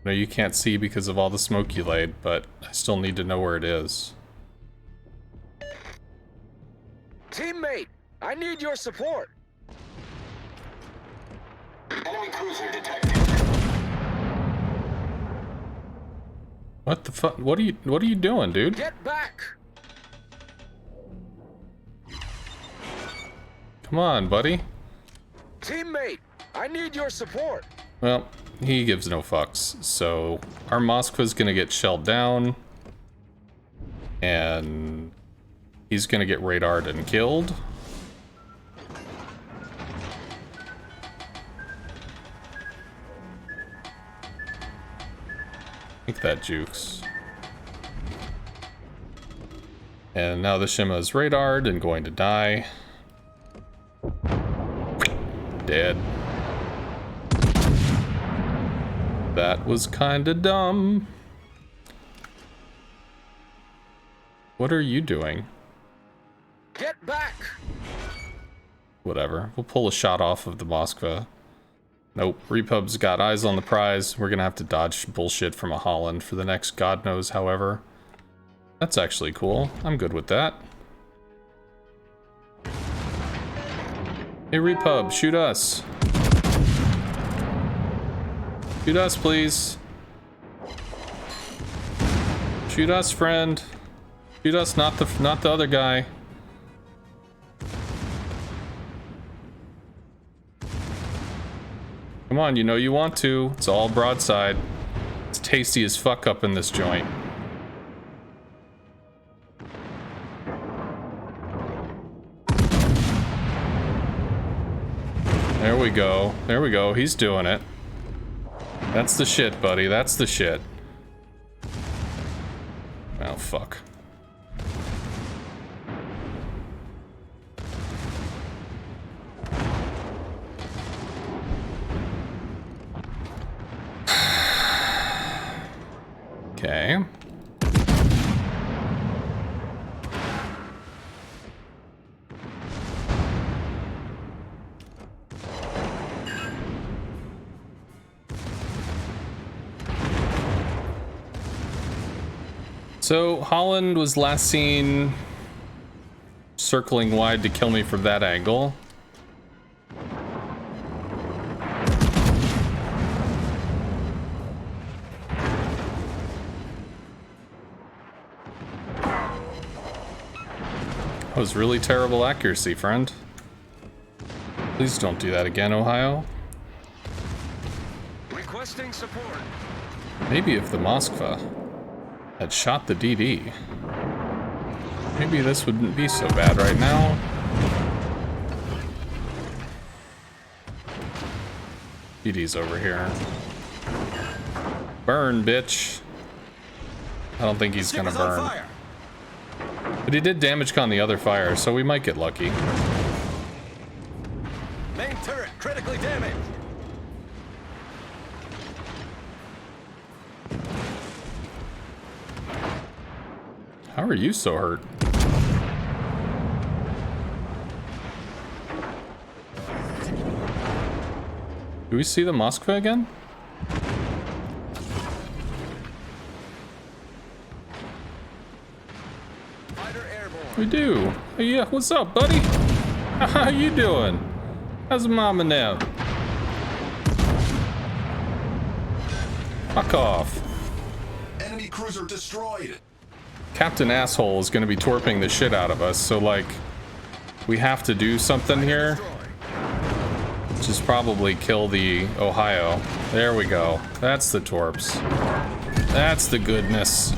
No, you can't see because of all the smoke you laid, but I still need to know where it is. Teammate, I need your support. Enemy cruiser detected. What the fuck? What are you doing, dude? Get back! Come on, buddy. Teammate, I need your support. Well, he gives no fucks. So our Moskva's gonna get shelled down. And he's gonna get radared and killed. I think that jukes. And now the Shima is radared and going to die. Dead. That was kinda dumb. What are you doing? Get back! Whatever. We'll pull a shot off of the Moskva. Nope. Repub's got eyes on the prize. We're gonna have to dodge bullshit from a Holland for the next god knows however. That's actually cool. I'm good with that. Hey Repub, shoot us. Shoot us, please. Shoot us, friend. Shoot us, not the other guy. Come on, you know you want to. It's all broadside. It's tasty as fuck up in this joint. There we go. There we go. He's doing it. That's the shit, buddy. That's the shit. Oh, fuck. Okay. So Holland was last seen circling wide to kill me from that angle. That was really terrible accuracy, friend. Please don't do that again, Ohio. Requesting support. Maybe if the Moskva had shot the DD, maybe this wouldn't be so bad right now. DD's over here. Burn, bitch. I don't think he's gonna burn. But he did damage con the other fire, so we might get lucky. Main turret critically damaged. How are you so hurt? Do we see the Moskva again? We do. Hey, yeah, what's up, buddy? How you doing? How's mom and them? Fuck off. Enemy cruiser destroyed. Captain Asshole is gonna be torping the shit out of us, so like, we have to do something here. Which is probably kill the Ohio. There we go. That's the torps. That's the goodness.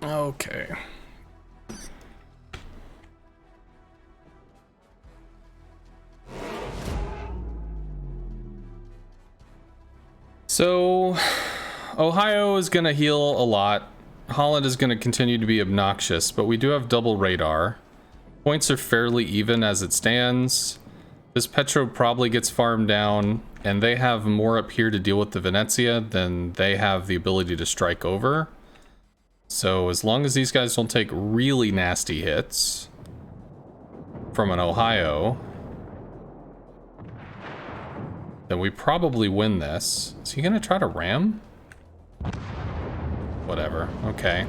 Okay. So, Ohio is going to heal a lot. Holland is going to continue to be obnoxious, but we do have double radar. Points are fairly even as it stands. This Petro probably gets farmed down, and they have more up here to deal with the Venezia than they have the ability to strike over. So as long as these guys don't take really nasty hits from an Ohio, then we probably win this. Is he gonna try to ram? Whatever. Okay.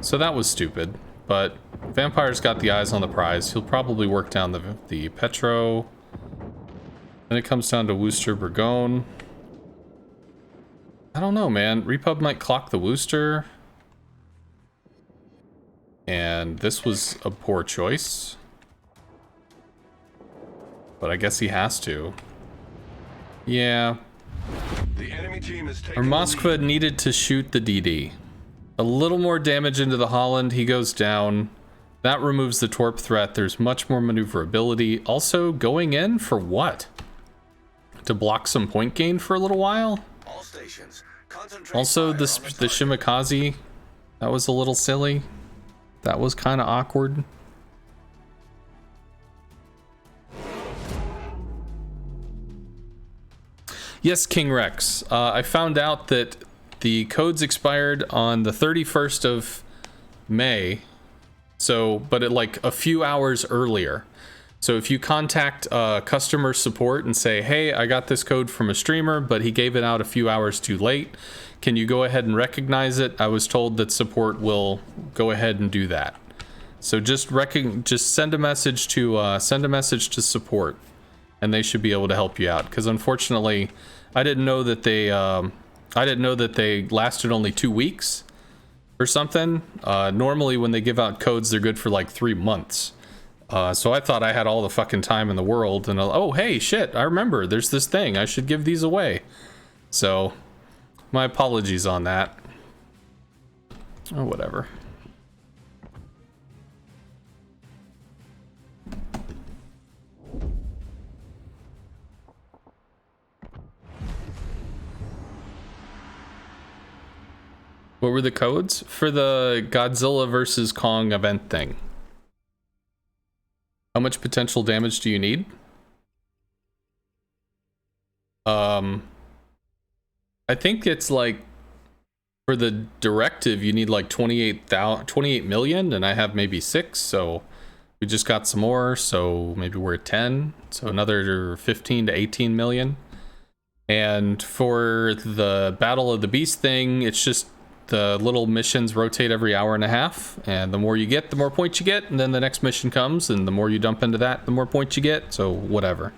So that was stupid. But Vampire's got the eyes on the prize. He'll probably work down the Petro. Then it comes down to Worcester Burgoyne. I don't know, man. Repub might clock the Worcester. And this was a poor choice. But I guess he has to. Yeah. The enemy team is taking Or the Moskva lead. needed to shoot the DD. A little more damage into the Holland. He goes down. That removes the Torp threat. There's much more maneuverability. Also, going in for what? To block some point gain for a little while? All stations, concentrate Also, fire the on target. Shimikaze. That was a little silly. That was kind of awkward. Yes, King Rex. I found out that the codes expired on the 31st of May. So, but it like a few hours earlier. So if you contact customer support and say, hey, I got this code from a streamer, but he gave it out a few hours too late, can you go ahead and recognize it? I was told that support will go ahead and do that. So just send a message to support, and they should be able to help you out. Because unfortunately, I didn't know that they lasted only 2 weeks or something. Normally, when they give out codes, they're good for like 3 months. So I thought I had all the fucking time in the world, and oh hey, shit, I remember. There's this thing. I should give these away. So my apologies on that. Oh, whatever. What were the codes for the Godzilla versus Kong event thing? How much potential damage do you need? I think it's like for the directive you need like 28 million, and I have maybe 6, so we just got some more, so maybe we're at 10, so another 15 to 18 million. And for the Battle of the Beast thing, it's just the little missions rotate every hour and a half, and the more you get, the more points you get, and then the next mission comes, and the more you dump into that, the more points you get, so whatever.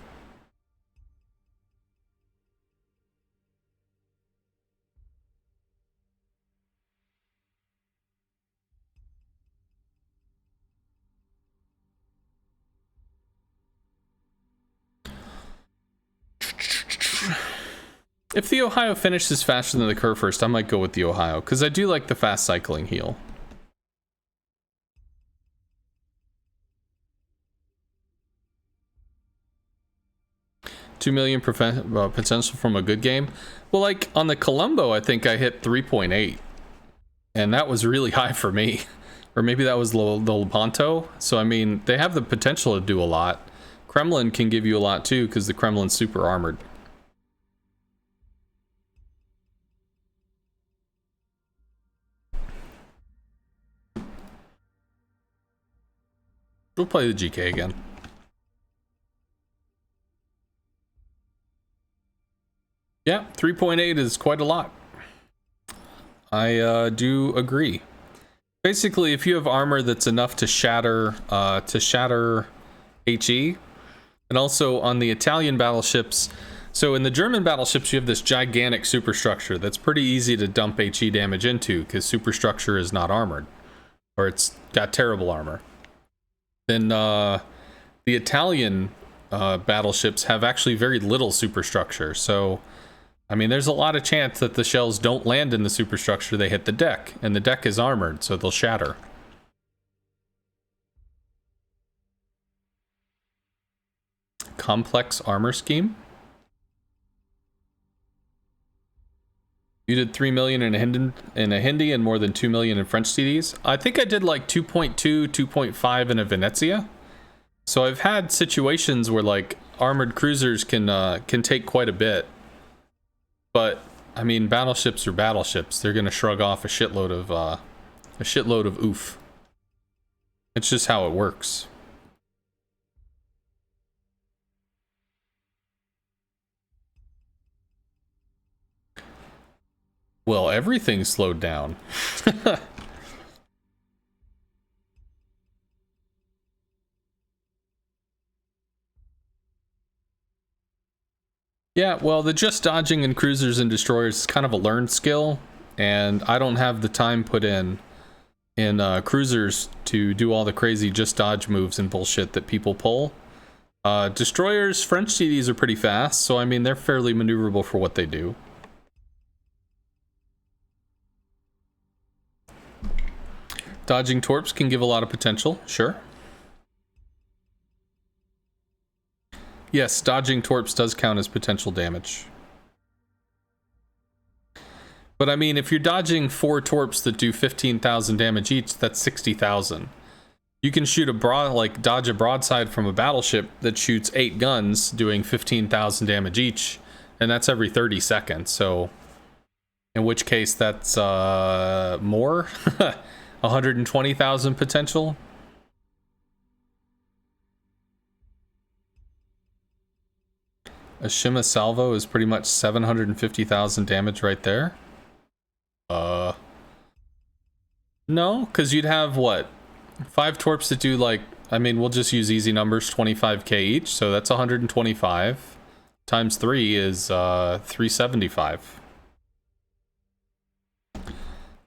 If the Ohio finishes faster than the Kerr first, I might go with the Ohio, because I do like the fast cycling heal. $2 million potential from a good game. Well, like on the Colombo, I think I hit 3.8, and that was really high for me. Or maybe that was the Lepanto. So I mean, they have the potential to do a lot. Kremlin can give you a lot too, because the Kremlin's super armored. We'll play the GK again. Yeah, 3.8 is quite a lot. I do agree. Basically, if you have armor that's enough to shatter HE, and also on the Italian battleships, so in the German battleships, you have this gigantic superstructure that's pretty easy to dump HE damage into, because superstructure is not armored, or it's got terrible armor. Then the Italian battleships have actually very little superstructure, so I mean, there's a lot of chance that the shells don't land in the superstructure, they hit the deck, and the deck is armored, so they'll shatter. Complex armor scheme? You did 3 million in a Hindi and more than 2 million in French CDs. I think I did like 2.2, 2.5 in a Venezia. So I've had situations where like armored cruisers can take quite a bit. But I mean, battleships are battleships. They're gonna shrug off a shitload of oof. It's just how it works. Well, everything slowed down. Yeah, well, the just dodging in cruisers and destroyers is kind of a learned skill, and I don't have the time put in cruisers to do all the crazy just dodge moves and bullshit that people pull. Destroyers, French TDs are pretty fast, so I mean, they're fairly maneuverable for what they do. Dodging torps can give a lot of potential, sure. Yes, dodging torps does count as potential damage. But I mean, if you're dodging 4 torps that do 15,000 damage each, that's 60,000. You can shoot dodge a broadside from a battleship that shoots 8 guns doing 15,000 damage each, and that's every 30 seconds, so in which case that's more 120,000 potential. A Shima salvo is pretty much 750,000 damage right there. No, because you'd have what? 5 torps that do like, I mean, we'll just use easy numbers, 25k each, so that's 125. Times 3 is 375.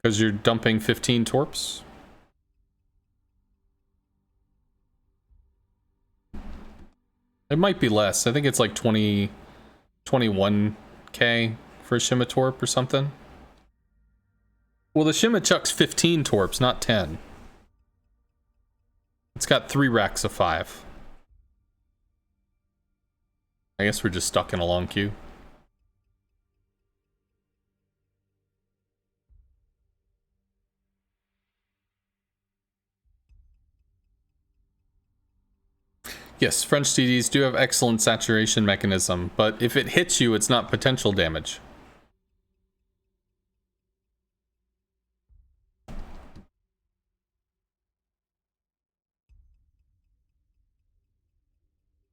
Because you're dumping 15 torps. It might be less. I think it's like 21k for a Shima torp or something. Well, the Shima chucks 15 torps, not 10. It's got 3 racks of 5. I guess we're just stuck in a long queue. Yes, French TDs do have excellent saturation mechanism, but if it hits you, it's not potential damage.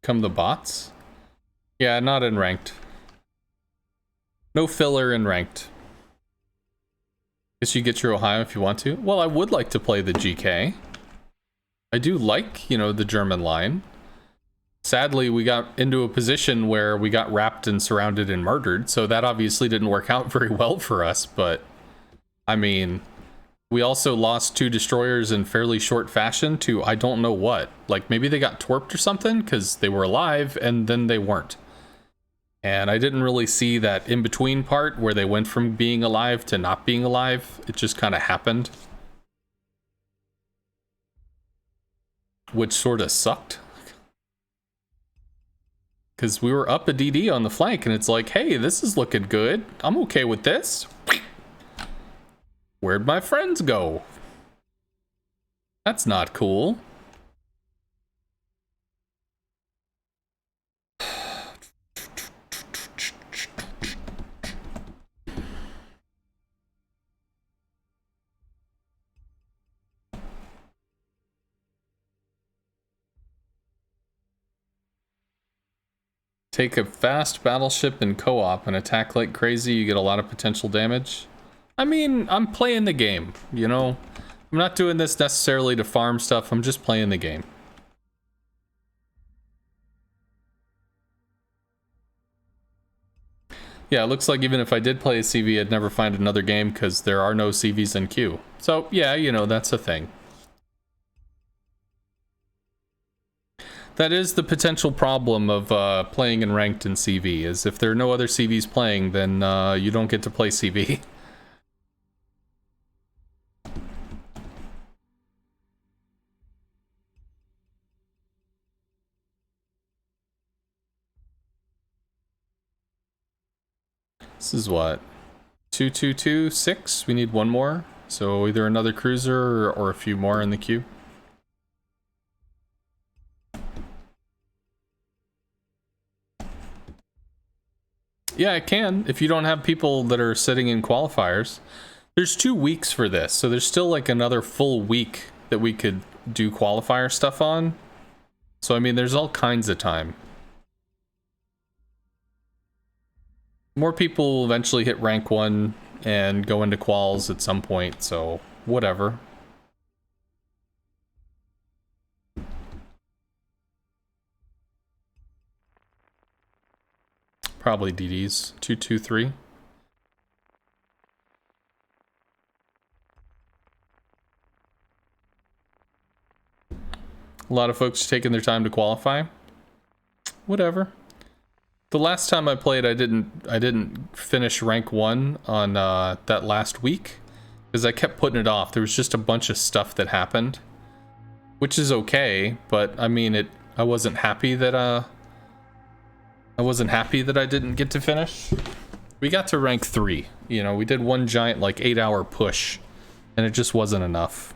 Come the bots? Yeah, not in ranked. No filler in ranked. Guess you get your Ohio if you want to. Well, I would like to play the GK. I do like, you know, the German line. Sadly, we got into a position where we got wrapped and surrounded and murdered, so that obviously didn't work out very well for us, but I mean, we also lost 2 destroyers in fairly short fashion to I don't know what. Like, maybe they got torped or something, because they were alive, and then they weren't. And I didn't really see that in-between part where they went from being alive to not being alive. It just kind of happened. Which sort of sucked. Because we were up a DD on the flank, and it's like, hey, this is looking good. I'm okay with this. Where'd my friends go? That's not cool. Take a fast battleship in co-op and attack like crazy, you get a lot of potential damage. I mean, I'm playing the game, you know? I'm not doing this necessarily to farm stuff, I'm just playing the game. Yeah, it looks like even if I did play a CV, I'd never find another game because there are no CVs in queue. So, yeah, you know, that's a thing. That is the potential problem of playing in ranked in CV, is if there are no other CVs playing, then you don't get to play CV. This is what? 2226? We need one more. So either another cruiser or a few more in the queue. Yeah, it can. If you don't have people that are sitting in qualifiers. There's 2 weeks for this, so there's still like another full week that we could do qualifier stuff on. So I mean, there's all kinds of time. More people will eventually hit rank 1 and go into quals at some point, so whatever. Probably DDs. 223. A lot of folks taking their time to qualify. Whatever. The last time I played, I didn't finish rank 1 on that last week because I kept putting it off. There was just a bunch of stuff that happened, which is okay, but I mean I wasn't happy that I didn't get to finish. We got to rank 3. You know, we did one giant like 8-hour push, and it just wasn't enough.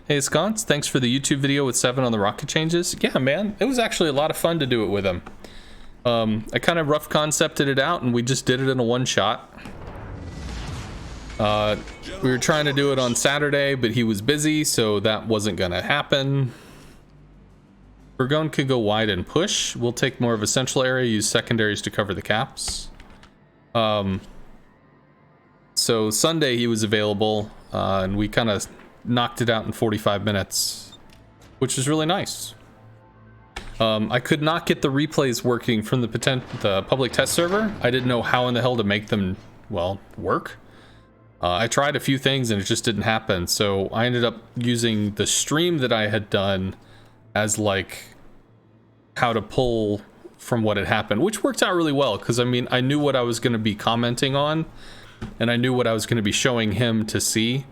Hey Sconce, thanks for the YouTube video with 7 on the rocket changes. Yeah, man, it was actually a lot of fun to do it with him. I kind of rough concepted it out, and we just did it in a one shot. We were trying to do it on Saturday, but he was busy, so that wasn't gonna happen. Burgone could go wide and push. We'll take more of a central area, use secondaries to cover the caps. So Sunday he was available, and we kind of knocked it out in 45 minutes, which was really nice. I could not get the replays working from the public test server. I didn't know how in the hell to make them, well, work. I tried a few things and it just didn't happen, so I ended up using the stream that I had done as like how to pull from what had happened, which worked out really well because I mean I knew what I was going to be commenting on and I knew what I was going to be showing him to see.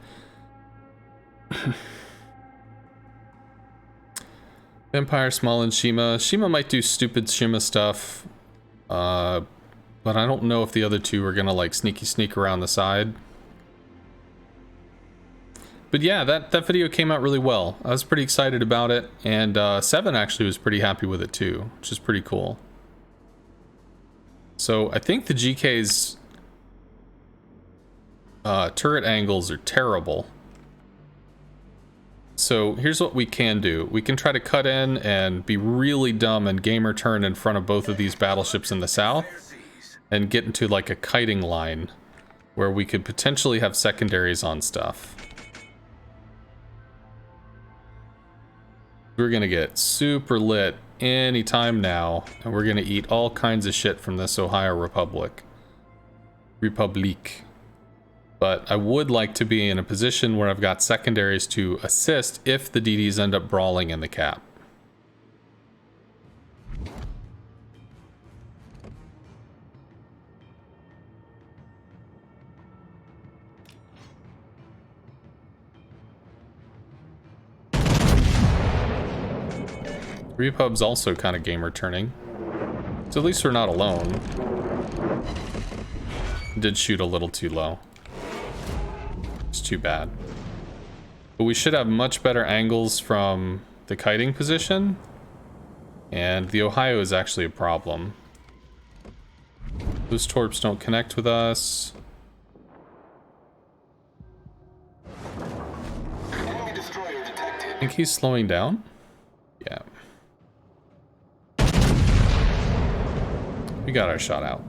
Vampire, Small, and Shima. Shima might do stupid Shima stuff, but I don't know if the other two are gonna like sneak around the side. But yeah, that video came out really well. I was pretty excited about it, and 7 actually was pretty happy with it too, which is pretty cool. So I think the GK's turret angles are terrible. So here's what we can do. We can try to cut in and be really dumb and gamer turn in front of both of these battleships in the south and get into like a kiting line where we could potentially have secondaries on stuff. We're gonna get super lit anytime now, and we're gonna eat all kinds of shit from this Ohio Republic. But I would like to be in a position where I've got secondaries to assist if the DDs end up brawling in the cap. Repub's also kind of gamer turning, so at least we're not alone. Did shoot a little too low. It's too bad. But we should have much better angles from the kiting position, and the Ohio is actually a problem. Those torps don't connect with us. Enemy destroyer detected. I think he's slowing down. Yeah. We got our shot out.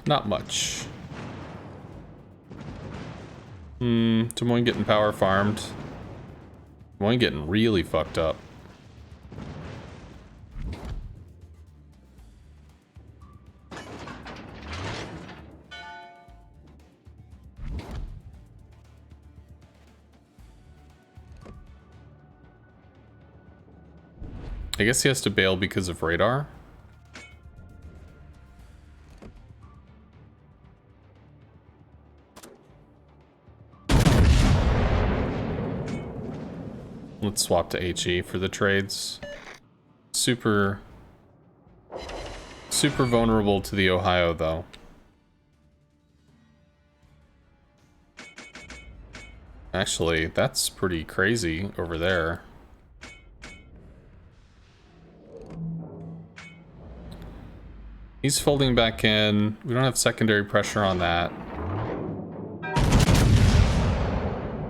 Not much. Des Moines getting power farmed. Des Moines getting really fucked up. I guess he has to bail because of radar. Let's swap to HE for the trades. Super vulnerable to the Ohio, though. Actually, that's pretty crazy over there. He's folding back in. We don't have secondary pressure on that.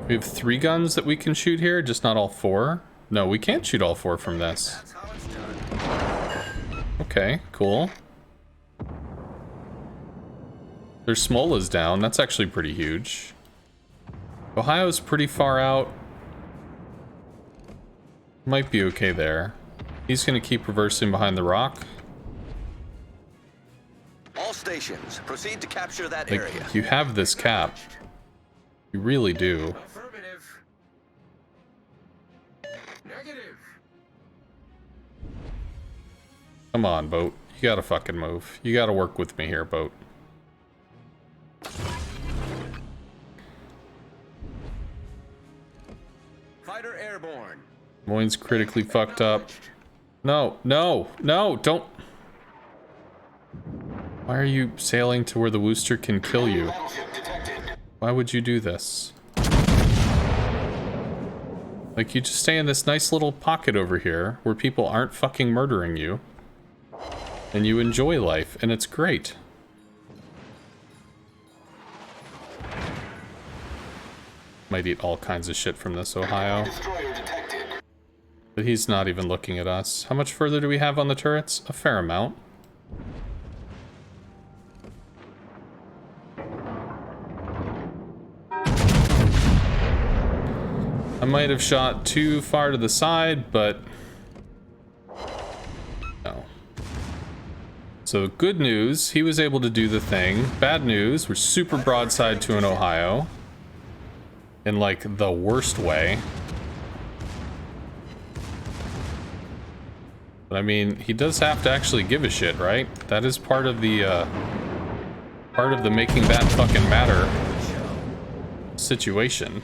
We have 3 guns that we can shoot here, just not all 4. No, we can't shoot all 4 from this. That's how it's done. Okay, cool. Their Smola's down. That's actually pretty huge. Ohio's pretty far out. Might be okay there. He's gonna keep reversing behind the rock. All stations, proceed to capture that Like, area. you have this cap. You really do. Affirmative. Negative. Come on, boat. You gotta fucking move. You gotta work with me here, boat. Fighter airborne. Moyne's critically fucked up. No, no, no, don't. Why are you sailing to where the Wooster can kill you? Battleship detected. Why would you do this? Like, you just stay in this nice little pocket over here where people aren't fucking murdering you. And you enjoy life, and it's great. Might eat all kinds of shit from this, Ohio. Destroyer detected. But he's not even looking at us. How much further do we have on the turrets? A fair amount. I might have shot too far to the side, but no. So good news, he was able to do the thing. Bad news, we're super broadside to an Ohio. In like the worst way. But I mean, he does have to actually give a shit, right? That is part of the making that fucking matter situation.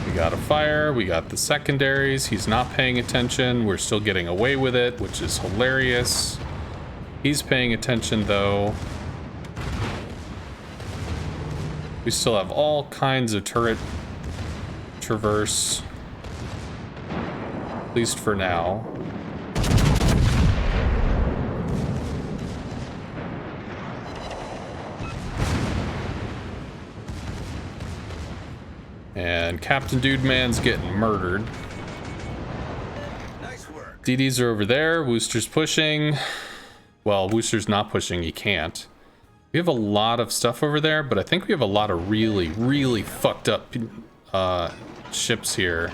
We got a fire, we got the secondaries, he's not paying attention, we're still getting away with it, which is hilarious. He's paying attention though. We still have all kinds of turret traverse. At least for now. And Captain Dude Man's getting murdered. Nice work. DDs are over there. Wooster's pushing. Well, Wooster's not pushing. He can't. We have a lot of stuff over there, but I think we have a lot of really, really fucked up ships here.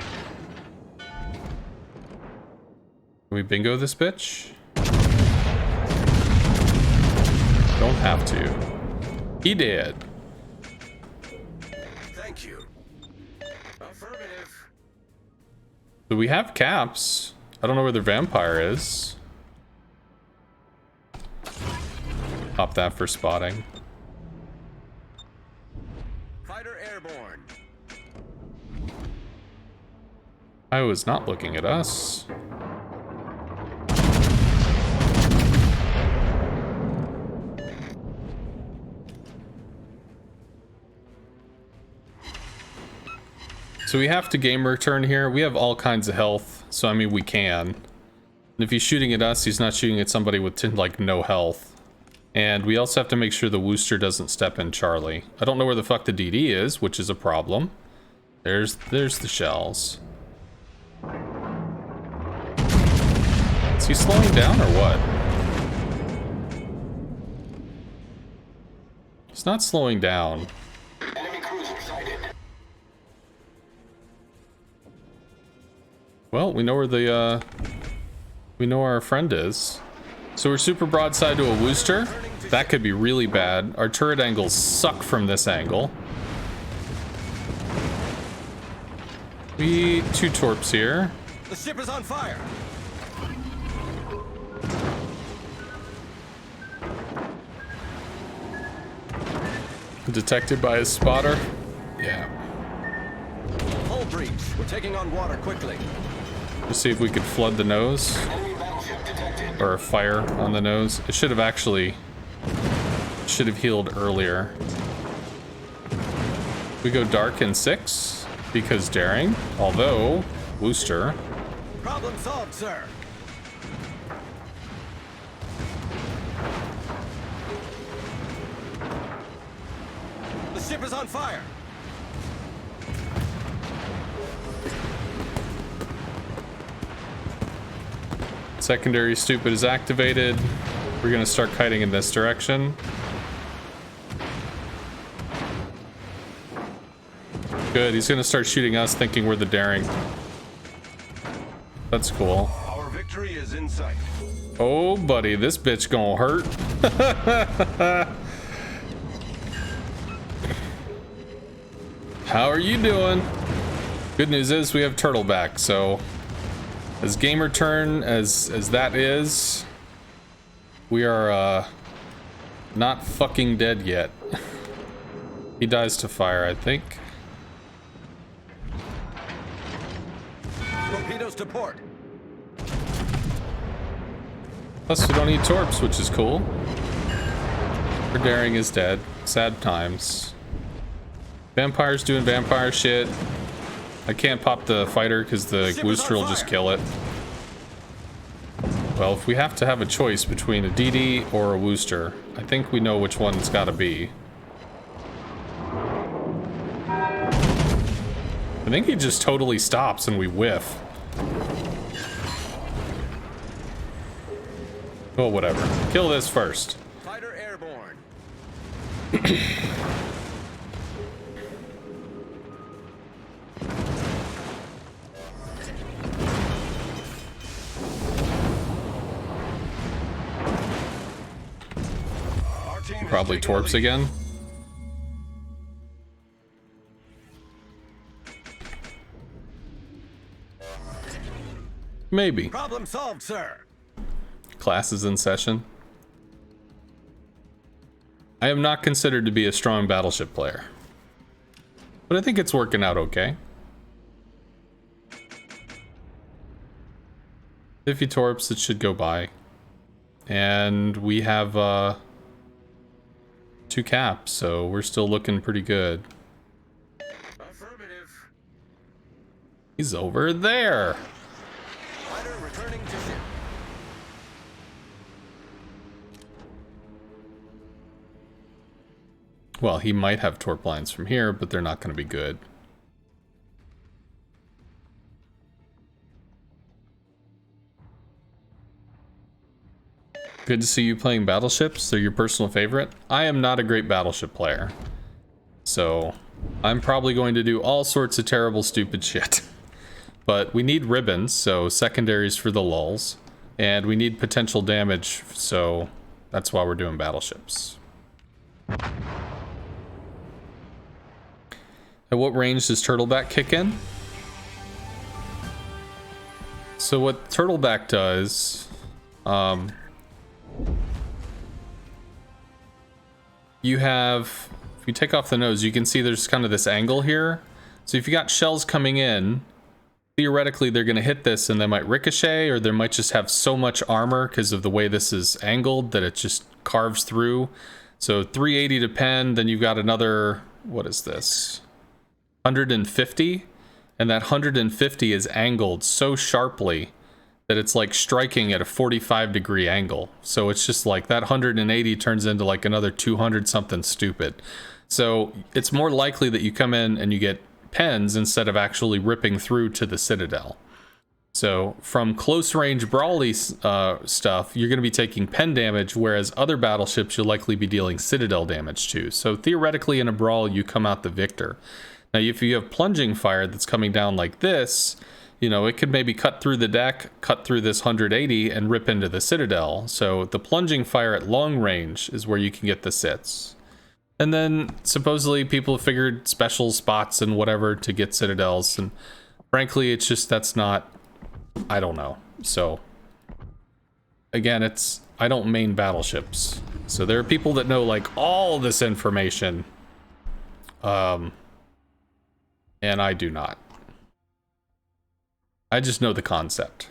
Can we bingo this bitch? Don't have to. He did. Thank you. Affirmative. So we have caps. I don't know where the vampire is. Pop that for spotting. Fighter airborne. I was not looking at us. So we have to game return here. We have all kinds of health, so I mean we can. And if he's shooting at us, he's not shooting at somebody with like no health. And we also have to make sure the Wooster doesn't step in Charlie. I don't know where the fuck the DD is, which is a problem. There's the shells. Is he slowing down or what? He's not slowing down. Enemy cruiser sighted. Well, we know where the we know where our friend is. So we're super broadside to a Wooster. That could be really bad. Our turret angles suck from this angle. We 2 torps here. The ship is on fire. Detected by his spotter. Yeah. Hull breach. We're taking on water quickly. Let's see if we could flood the nose. Enemy battleship detected. Or a fire on the nose. It should have actually... should have healed earlier. We go dark in 6 because daring. Although, Wooster. Problem solved, sir. The ship is on fire. Secondary stupid is activated. We're gonna start kiting in this direction. Good, he's gonna start shooting us thinking we're the daring. That's cool. Our victory is in sight. Oh, buddy, this bitch gonna hurt. How are you doing? Good news is we have Turtle back, so as gamer turn as that is, we are not fucking dead yet. He dies to fire, I think. Torpedoes to port. Plus we don't need torps, which is cool. Our daring is dead. Sad times. Vampire's doing vampire shit. I can't pop the fighter because the booster will just kill it. Well, if we have to have a choice between a DD or a Wooster, I think we know which one it's gotta be. I think he just totally stops and we whiff. Well, whatever. Kill this first. Fighter airborne. Our team has Probably taken the torps lead. again. Maybe. Problem solved, sir. Class is in session. I am not considered to be a strong battleship player, but I think it's working out okay. 50 torps, it should go by. And we have 2 caps, so we're still looking pretty good. Affirmative. He's over there. Fighter returning to ship. Well, he might have torp lines from here, but they're not going to be good. Good to see you playing battleships. They're your personal favorite. I am not a great battleship player, so I'm probably going to do all sorts of terrible, stupid shit. But we need ribbons, so secondaries for the lulls, and we need potential damage, so that's why we're doing battleships. At what range does Turtleback kick in? So what Turtleback does, you have, if you take off the nose, you can see there's kind of this angle here. So if you got shells coming in, theoretically they're going to hit this and they might ricochet, or they might just have so much armor because of the way this is angled that it just carves through. So 380 to pen, then you've got another, what is this? 150, and that 150 is angled so sharply that it's like striking at a 45-degree angle. So it's just like that 180 turns into like another 200 something stupid. So it's more likely that you come in and you get pens instead of actually ripping through to the citadel. So from close range brawly stuff, you're going to be taking pen damage, whereas other battleships you'll likely be dealing citadel damage to. So theoretically in a brawl you come out the victor. Now, if you have plunging fire that's coming down like this, you know, it could maybe cut through the deck, cut through this 180, and rip into the citadel. So the plunging fire at long range is where you can get the sits. And then supposedly people have figured special spots and whatever to get citadels. And frankly, it's just, that's not, I don't know. So again, it's, I don't main battleships. So there are people that know like all this information. And I do not. I just know the concept.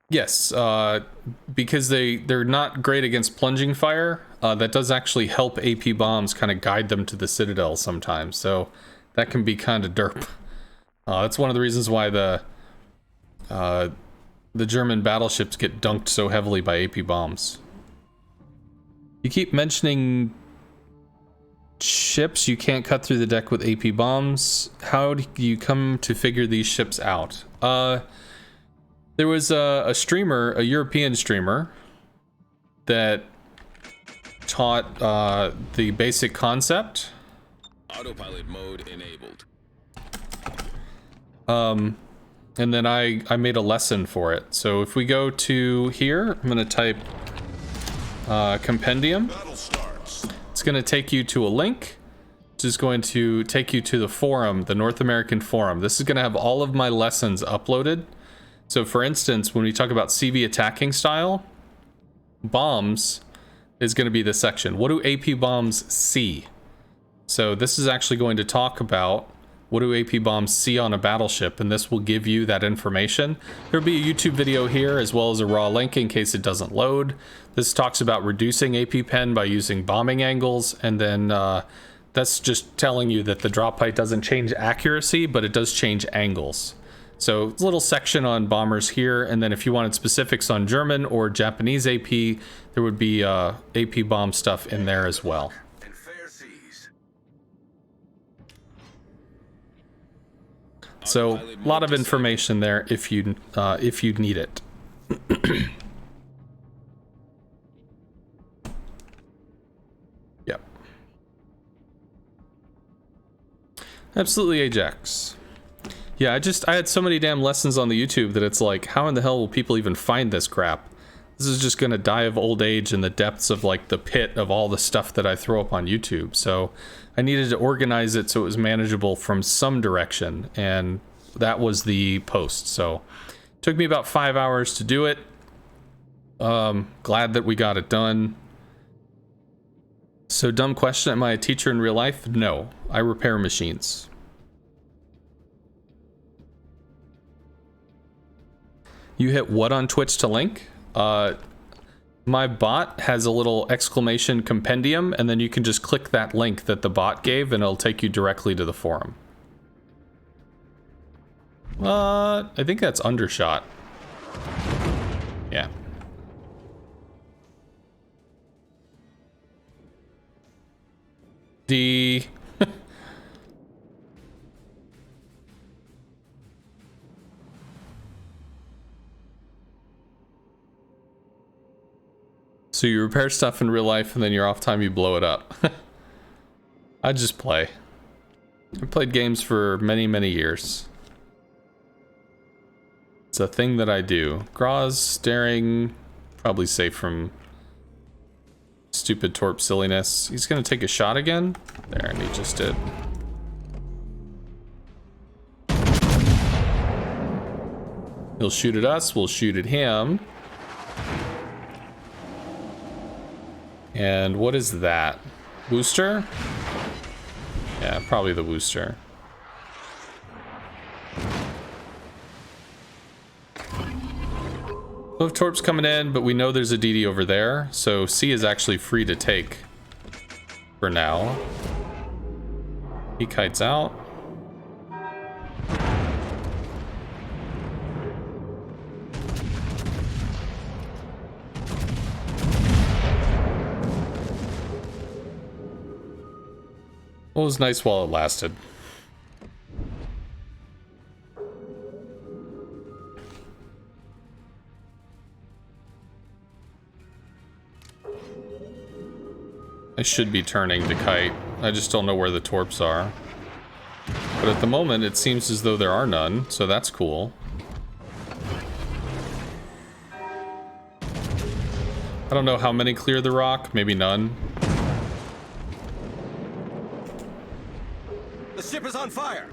Yes, because they're not great against plunging fire. that does actually help AP bombs kind of guide them to the Citadel sometimes. So that can be kind of derp. That's one of the reasons why the German battleships get dunked so heavily by AP bombs. You keep mentioning ships you can't cut through the deck with AP bombs. How do you come to figure these ships out? There was a streamer, a European streamer, that taught the basic concept. Autopilot mode enabled. And then I made a lesson for it. So if we go to here, I'm gonna type compendium. It's gonna take you to a link, which is going to take you to the forum, the North American forum. This is gonna have all of my lessons uploaded. So for instance, when we talk about CV attacking style, bombs is gonna be the section. What do AP bombs see? So this is actually going to talk about what do AP bombs see on a battleship, and this will give you that information. There'll be a YouTube video here as well as a raw link in case it doesn't load. This talks about reducing AP pen by using bombing angles, and then that's just telling you that the drop height doesn't change accuracy, but it does change angles. So it's a little section on bombers here, and then if you wanted specifics on German or Japanese AP, there would be AP bomb stuff in there as well. So a lot of information there if you need it. Yep. Absolutely, Ajax. Yeah, I had so many damn lessons on the YouTube that it's like, how in the hell will people even find this crap? This is just gonna die of old age in the depths of like the pit of all the stuff that I throw up on YouTube. So I needed to organize it so it was manageable from some direction, and that was the post. So it took me about 5 hours to do it. Glad that we got it done. So dumb question, am I a teacher in real life? No, I repair machines. You hit what on Twitch to link? My bot has a little exclamation compendium, and then you can just click that link that the bot gave and it'll take you directly to the forum. I think that's undershot. Yeah. D. So you repair stuff in real life and then your off time you blow it up. I just play. I played games for many, many years. It's a thing that I do. Graz, staring, probably safe from stupid Torp silliness. He's gonna take a shot again? There, and he just did. He'll shoot at us, we'll shoot at him. And what is that? Booster? Yeah, probably the booster. Both Torps coming in, but we know there's a DD over there, so C is actually free to take for now. He kites out. Well, it was nice while it lasted. I should be turning to kite. I just don't know where the torps are. But at the moment, it seems as though there are none, so that's cool. I don't know how many clear the rock, maybe none. The ship is on fire!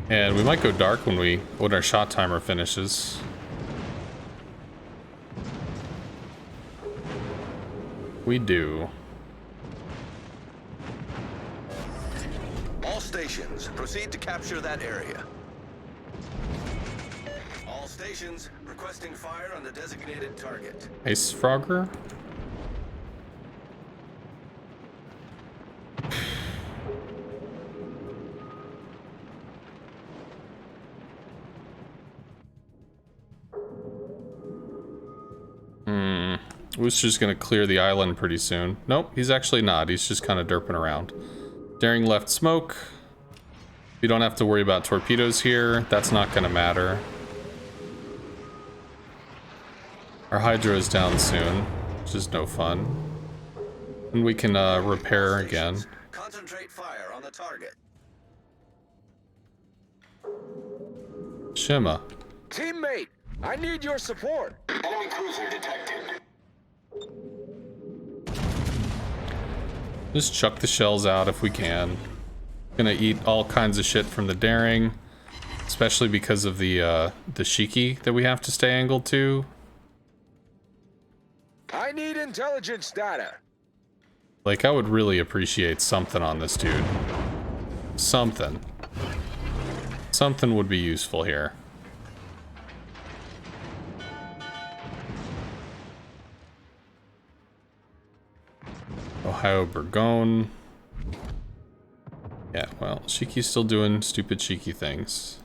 And we might go dark when our shot timer finishes. We do. All stations, proceed to capture that area. All stations, request requesting fire on the designated target. Ice Frogger? Wooster's gonna clear the island pretty soon. Nope, he's actually not. He's just kind of derping around. Daring left smoke. You don't have to worry about torpedoes here. That's not gonna matter. Our Hydra is down soon, which is no fun. And we can repair again. Concentrate fire on the target. Shima. Teammate, I need your support. Enemy cruiser detected. Just chuck the shells out if we can. Gonna eat all kinds of shit from the Daring, especially because of the Shiki that we have to stay angled to. I need intelligence data. Like, I would really appreciate something on this dude. Something. Something would be useful here. Ohio Burgone. Yeah, well, Shiki's still doing stupid Shiki things.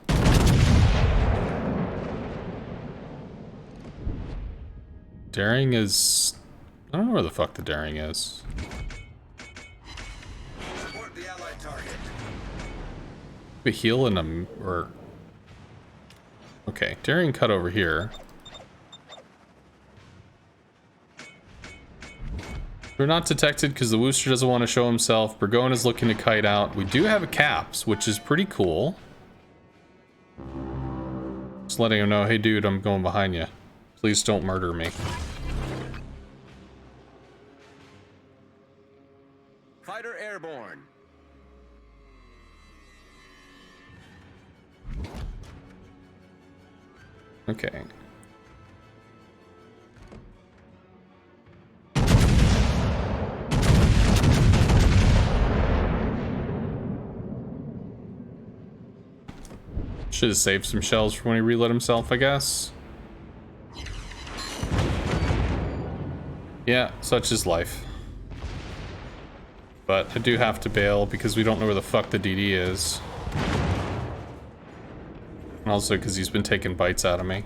Daring is... I don't know where the fuck the Daring is. Support the allied target. A heal and a... or... Okay, Daring cut over here. We're not detected because the Wooster doesn't want to show himself. Burgone is looking to kite out. We do have a caps, which is pretty cool. Just letting him know, hey dude, I'm going behind you. Please don't murder me. Fighter airborne. Okay. Should have saved some shells for when he relit himself, I guess. Yeah, such is life. But I do have to bail because we don't know where the fuck the DD is. And also because he's been taking bites out of me.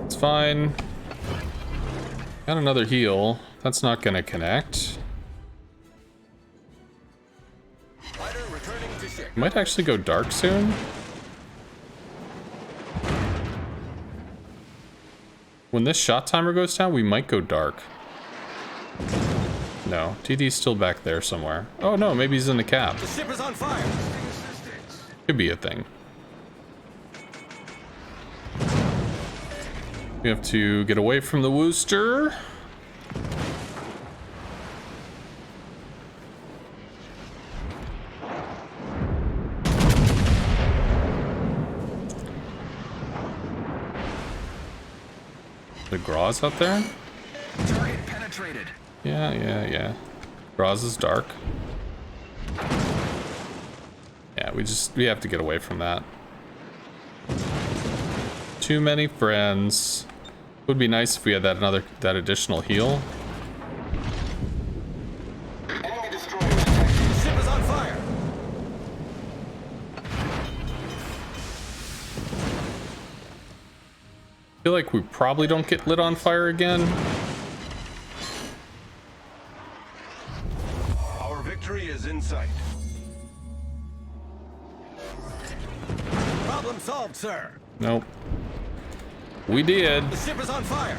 It's fine. Got another heal. That's not gonna connect. Fighter returning to ship. Might actually go dark soon. When this shot timer goes down, we might go dark. No, TD's still back there somewhere. Oh no, maybe he's in the cap. The ship is on fire. Could be a thing. We have to get away from the Wooster. The Graz out there? Target penetrated. Yeah. Graz is dark. Yeah, we have to get away from that. Too many friends. Would be nice if we had that additional heal. Enemy destroyer detected. The ship is on fire. I feel like we probably don't get lit on fire again. Our victory is in sight. Problem solved, sir. Nope. We did. The ship is on fire.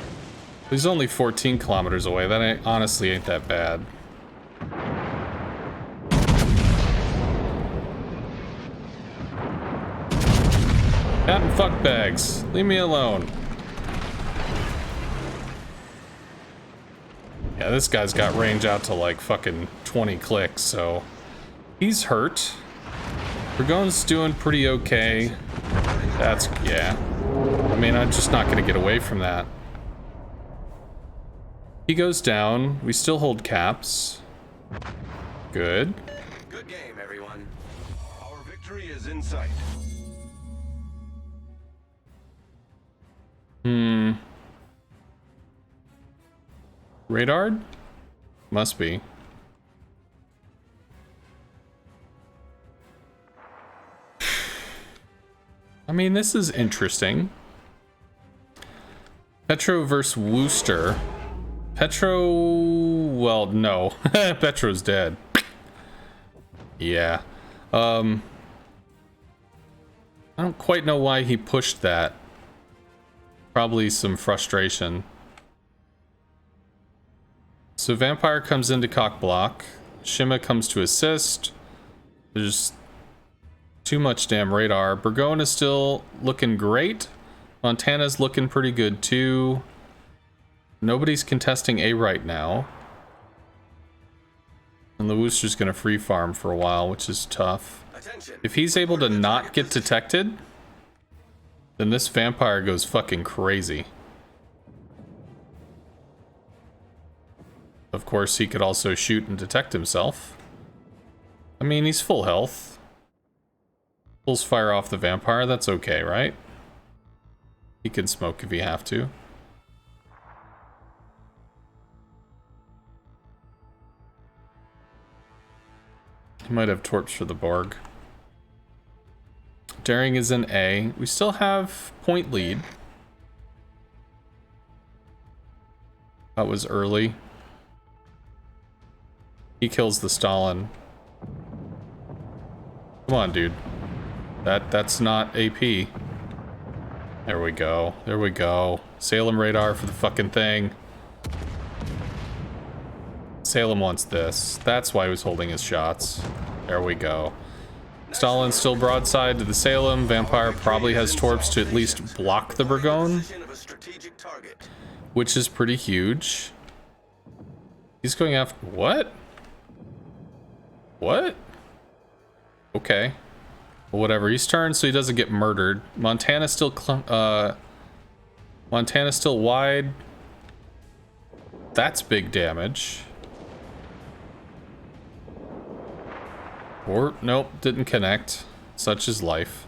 He's only 14 kilometers away. That honestly ain't that bad. Cat and fuck bags. Leave me alone. Yeah, this guy's got range out to like fucking 20 clicks, so he's hurt. Burgone's doing pretty okay. Yeah. I mean, I'm just not gonna get away from that. He goes down. We still hold caps. Good. Good game, everyone. Our victory is in sight. Radar? Must be. I mean, this is interesting. Petro versus Wooster. Petro... well, no. Petro's dead. Yeah. I don't quite know why he pushed that. Probably some frustration. So Vampire comes into cock block. Shima comes to assist. There's too much damn radar. Burgone is still looking great. Montana's looking pretty good too. Nobody's contesting A right now. And the Wooster's gonna free farm for a while, which is tough. Attention. If he's able to not get detected, then this Vampire goes fucking crazy. Of course, he could also shoot and detect himself. I mean, he's full health. Pulls fire off the Vampire, that's okay, right? He can smoke if he have to. He might have torps for the Borg. Daring is in A. We still have point lead. That was early. He kills the Stalin. Come on, dude. That's not AP. There we go. There we go. Salem radar for the fucking thing. Salem wants this. That's why he was holding his shots. There we go. Stalin still broadside to the Salem. Vampire probably has torps to at least block the Burgone, which is pretty huge. He's going after... what? What? Okay. Well, whatever. He's turned so he doesn't get murdered. Montana's still Montana's still wide. That's big damage. Or, nope, didn't connect. Such is life.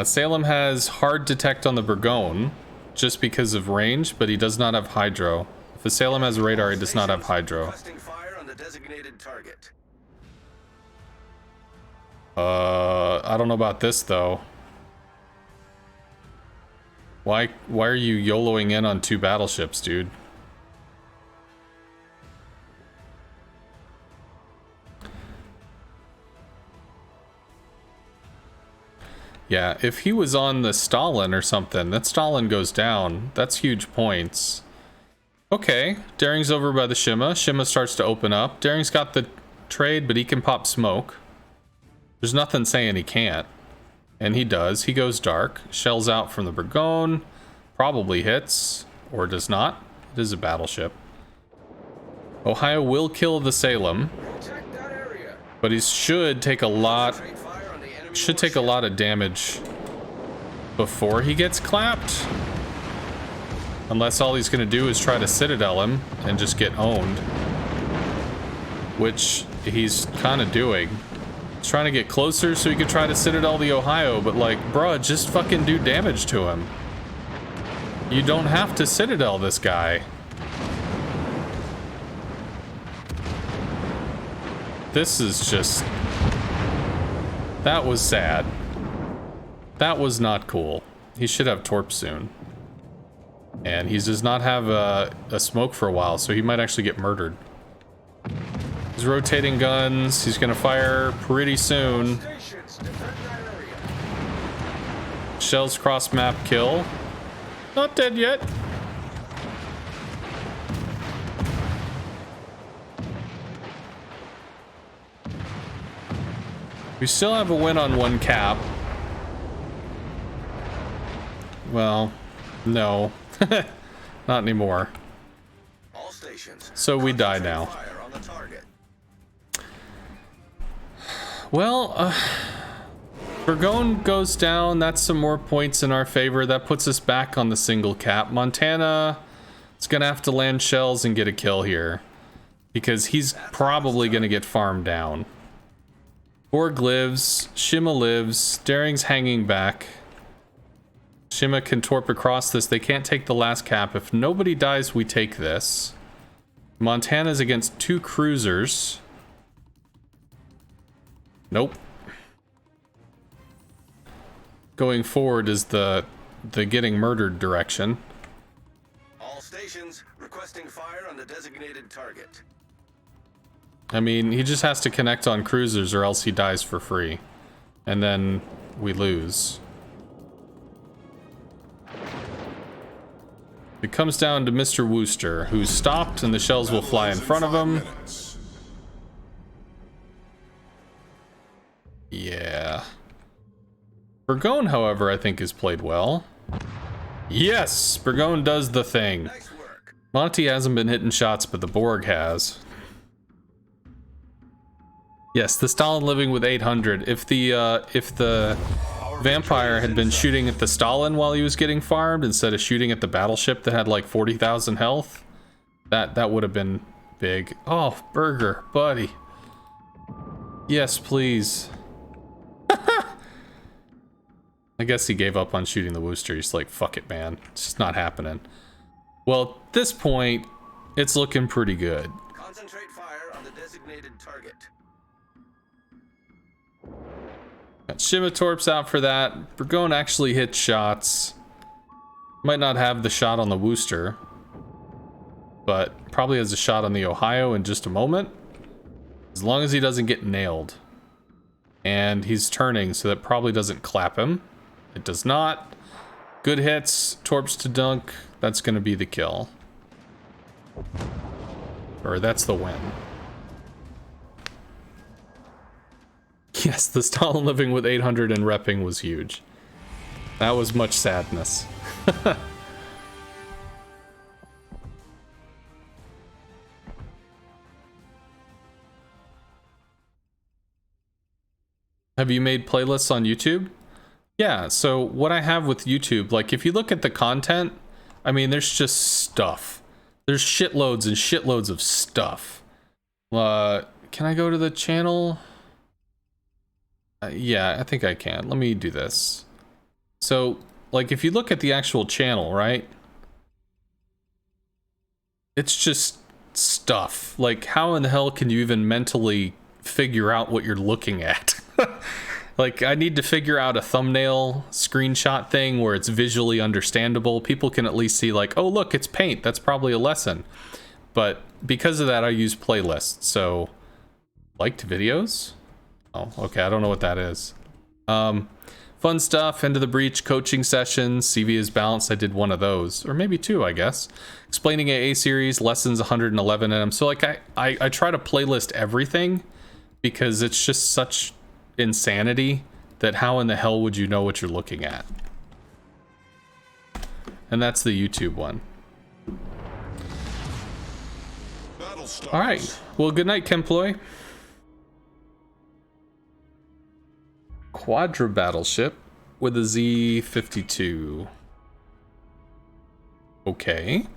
Salem has hard detect on the Burgone just because of range, but he does not have hydro. If a Salem has radar, he does not have hydro. I don't know about this though. Why are you YOLOing in on 2 battleships, dude? Yeah, if he was on the Stalin or something, that Stalin goes down. That's huge points. Okay, Daring's over by the Shima. Shima starts to open up. Daring's got the trade, but he can pop smoke. There's nothing saying he can't. And he does. He goes dark. Shells out from the Burgone. Probably hits. Or does not. It is a battleship. Ohio will kill the Salem. But he should take a lot... should take a lot of damage before he gets clapped. Unless all he's gonna do is try to Citadel him and just get owned. Which he's kind of doing. He's trying to get closer so he could try to Citadel the Ohio, but like, bruh, just fucking do damage to him. You don't have to Citadel this guy. This is just... that was sad. That was not cool. He should have torp soon. And he does not have a smoke for a while, so he might actually get murdered. He's rotating guns. He's gonna fire pretty soon. Shells cross map kill. Not dead yet. We still have a win on 1 cap. Well, no. Not anymore. All stations. So we die now. Fire on the target. Well, Burgone goes down. That's some more points in our favor. That puts us back on the single cap. Montana is gonna have to land shells and get a kill here. because he's probably going to get farmed down. Borg lives, Shima lives, Daring's hanging back. Shima can torp across this. They can't take the last cap. If nobody dies, we take this. Montana's against 2 cruisers. Nope. Going forward is the getting murdered direction. All stations requesting fire on the designated target. I mean, he just has to connect on cruisers or else he dies for free. And then we lose. It comes down to Mr. Wooster, who's stopped and the shells will fly in front of him. Yeah. Burgone, however, I think has played well. Yes! Burgone does the thing. Nice work. Monty hasn't been hitting shots, but the Borg has. Yes, the Stalin living with 800. If the vampire had been shooting at the Stalin while he was getting farmed instead of shooting at the battleship that had like 40,000 health, that would have been big. Oh, Burger, buddy. Yes, please. I guess he gave up on shooting the Wooster. He's like, fuck it, man. It's just not happening. Well, at this point, it's looking pretty good. Concentrate fire on the designated target. Got Shima Torps out for that. Burgone actually hits shots. Might not have the shot on the Wooster, but probably has a shot on the Ohio in just a moment. As long as he doesn't get nailed. And he's turning, so that probably doesn't clap him. It does not. Good hits, Torps to dunk. That's going to be the kill. Or that's the win. Yes, the Stalin living with 800 and repping was huge. That was much sadness. Have you made playlists on YouTube? Yeah, so what I have with YouTube, like if you look at the content, I mean, there's just stuff. There's shitloads and shitloads of stuff. Can I go to the channel? Yeah, I think I can. Let me do this. So, like, if you look at the actual channel, right? It's just stuff. Like, how in the hell can you even mentally figure out what you're looking at? Like, I need to figure out a thumbnail screenshot thing where it's visually understandable. People can at least see, like, oh, look, it's paint. That's probably a lesson. But because of that, I use playlists. So, liked videos? Oh, okay, I don't know what that is. Fun stuff, End of the Breach coaching sessions, CV is balanced. I did one of those, or maybe 2, I guess. Explaining AA series, lessons 111 in them. So, like, I try to playlist everything because it's just such insanity that how in the hell would you know what you're looking at? And that's the YouTube one. All right. Well, good night, Kemploy. Quadra battleship with a Z-52. Okay.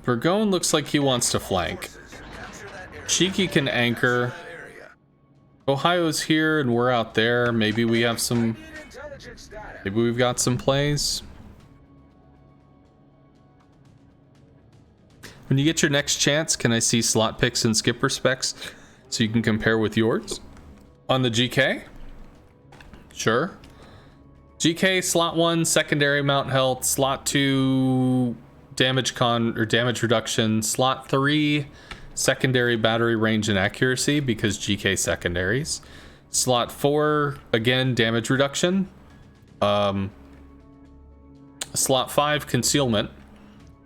Burgone looks like he wants to flank. Cheeky can anchor. Ohio's here and we're out there. Maybe we have some... Maybe we've got some plays. When you get your next chance, can I see slot picks and skipper specs so you can compare with yours? On the GK? Sure. GK, slot 1, secondary mount health, slot 2, damage damage reduction, slot 3, secondary battery range and accuracy because GK secondaries. Slot 4, again, damage reduction. Slot 5, concealment.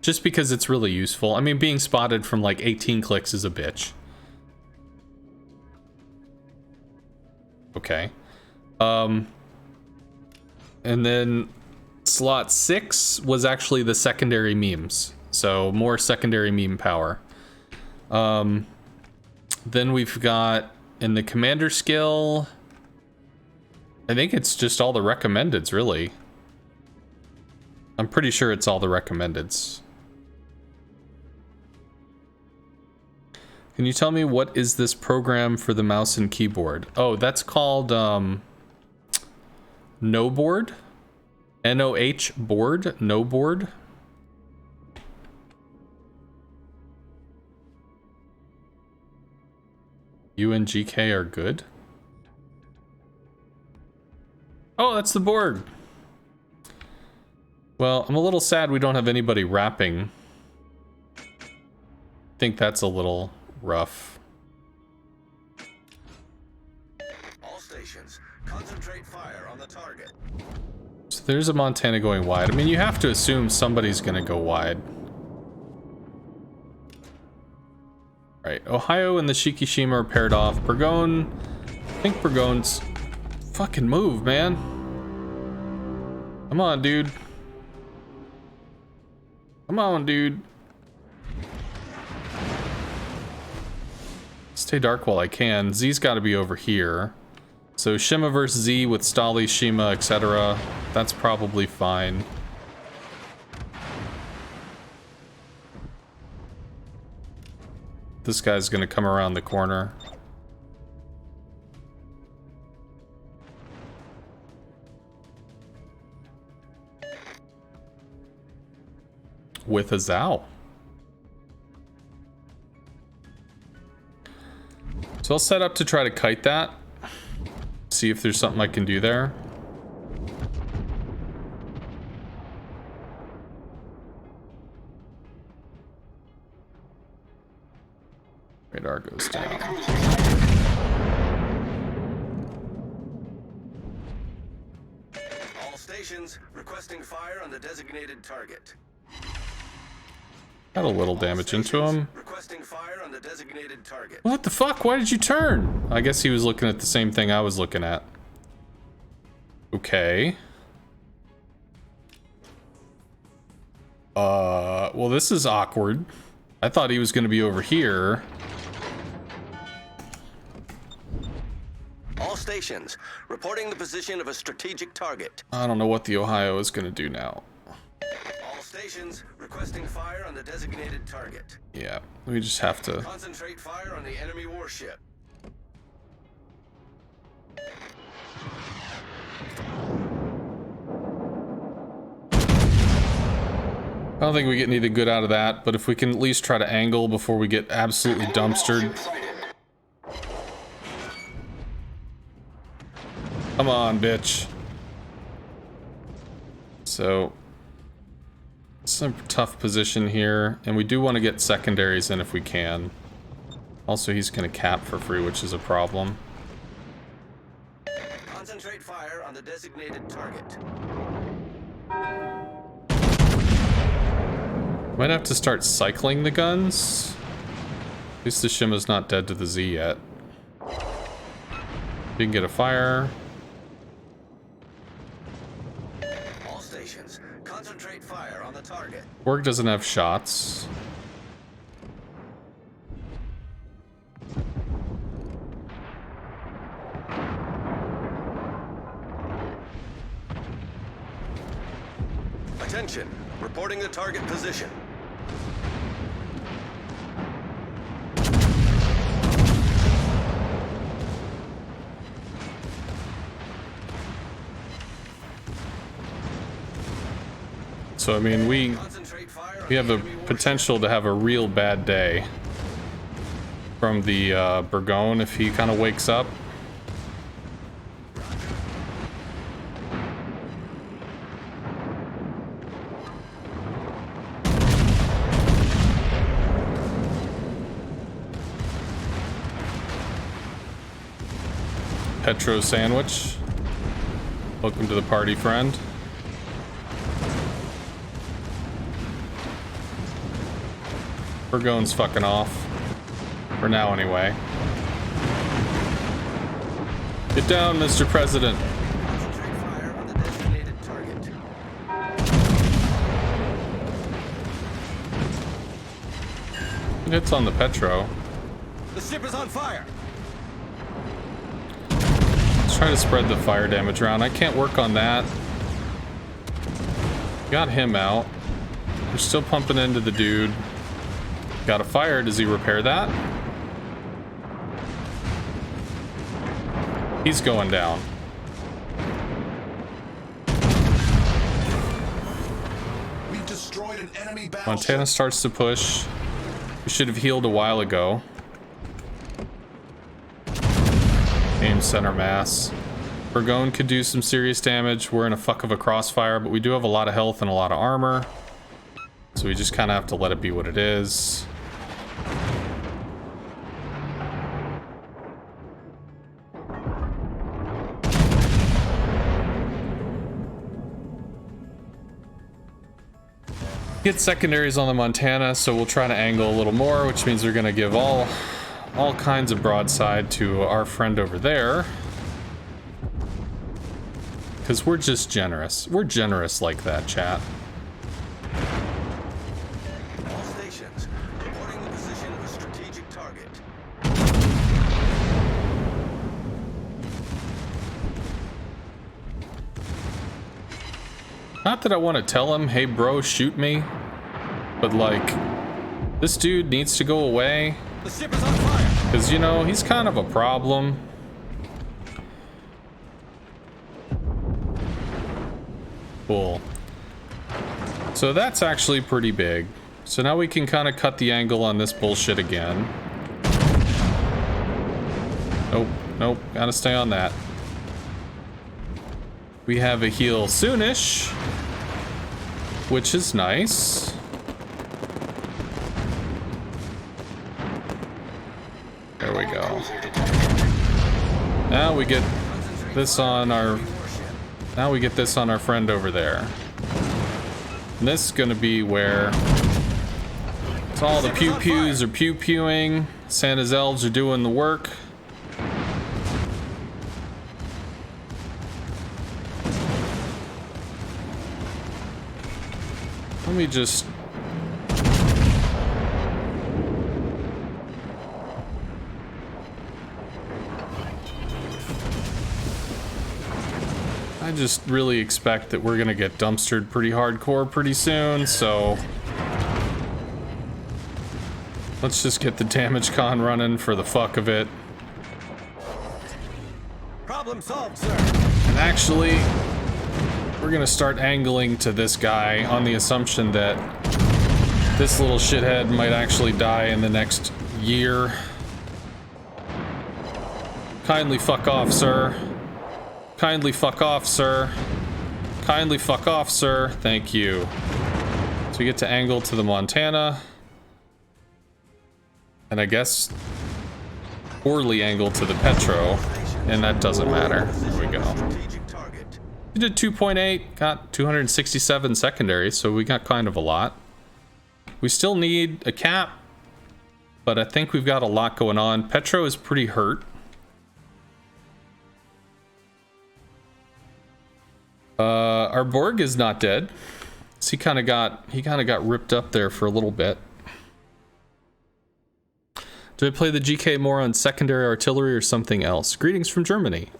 Just because it's really useful. I mean, being spotted from like 18 clicks is a bitch. Okay. And then slot 6 was actually the secondary memes. So more secondary meme power. Then we've got in the commander skill, I think it's just all the recommendeds, really. I'm pretty sure it's all the recommendeds. Can you tell me what is this program for the mouse and keyboard? Oh, that's called No Board. NOH board. No Board. U and GK are good. Oh, that's the board. Well, I'm a little sad we don't have anybody rapping. I think that's a little rough. All stations, concentrate fire on the target. So there's a Montana going wide. I mean, you have to assume somebody's gonna go wide. Right, Ohio and the Shikishima are paired off. Burgone, I think Burgone's... Fucking move, man. Come on, dude. Come on, dude. Stay dark while I can. Z's got to be over here. So Shima versus Z with Stali, Shima, etc. That's probably fine. This guy's gonna come around the corner. With a Zao. So I'll set up to try to kite that. See if there's something I can do there. Radar goes down. All stations requesting fire on the designated target. Got a little damage into him. Requesting fire on the designated target. What the fuck? Why did you turn? I guess he was looking at the same thing I was looking at. Okay. Well, this is awkward. I thought he was going to be over here. All stations reporting the position of a strategic target. I don't know what the Ohio is going to do now. All stations requesting fire on the designated target. Yeah, we just have to... Concentrate fire on the enemy warship. I don't think we get anything good out of that, but if we can at least try to angle before we get absolutely dumpstered. Come on, bitch. So, it's a tough position here, and we do want to get secondaries in if we can. Also, he's going to cap for free, which is a problem. Concentrate fire on the designated target. Might have to start cycling the guns. At least the Shima's not dead to the Z yet. You can get a fire. All stations, concentrate fire on the target. Org doesn't have shots. Attention, reporting the target position. So, I mean, we have a potential to have a real bad day from the Burgone if he kind of wakes up. Petro sandwich. Welcome to the party, friend. Burgone's fucking off. For now, anyway. Get down, Mr. President. Concentrate fire on the designated target. It hits on the Petro. The ship is on fire. Let's Try to spread the fire damage around. I can't work on that. Got him out. We're still pumping into the dude. Got a fire. Does he repair that? He's going down. We've destroyed an enemy battleship. Montana starts to push. We should have healed a while ago. Aim center mass. Burgone could do some serious damage. We're in a fuck of a crossfire, but we do have a lot of health and a lot of armor. So we just kind of have to let it be what it is. Get secondaries on the Montana, so we'll try to angle a little more, which means we're gonna give all kinds of broadside to our friend over there. Because we're just generous. We're generous like that, chat. All stations, reporting the position of a strategic target. Not that I want to tell him, hey bro, shoot me. But like, this dude needs to go away. The ship is on fire. Because, you know, he's kind of a problem. Cool. So that's actually pretty big. So now we can kind of cut the angle on this bullshit again. Nope, nope, gotta stay on that. We have a heal soonish, which is nice. There we go. Now we get this on our... Now we get this on our friend over there. And this is gonna be where it's all the pew-pews are pew-pewing. Santa's elves are doing the work. Let me just... I just really expect that we're gonna get dumpstered pretty hardcore pretty soon, so... Let's just get the damage con running for the fuck of it. Problem solved, sir. And actually, we're gonna start angling to this guy on the assumption that this little shithead might actually die in the next year. Kindly fuck off, sir. Kindly fuck off, sir. Kindly fuck off, sir. Thank you. So we get to angle to the Montana. And I guess poorly angled to the Petro. And that doesn't matter. There we go. We did 2.8, got 267 secondaries, so we got kind of a lot. We still need a cap, but I think we've got a lot going on. Petro is pretty hurt. Our Borg is not dead. So he kind of got ripped up there for a little bit. Did I play the GK more on secondary artillery or something else? Greetings from Germany.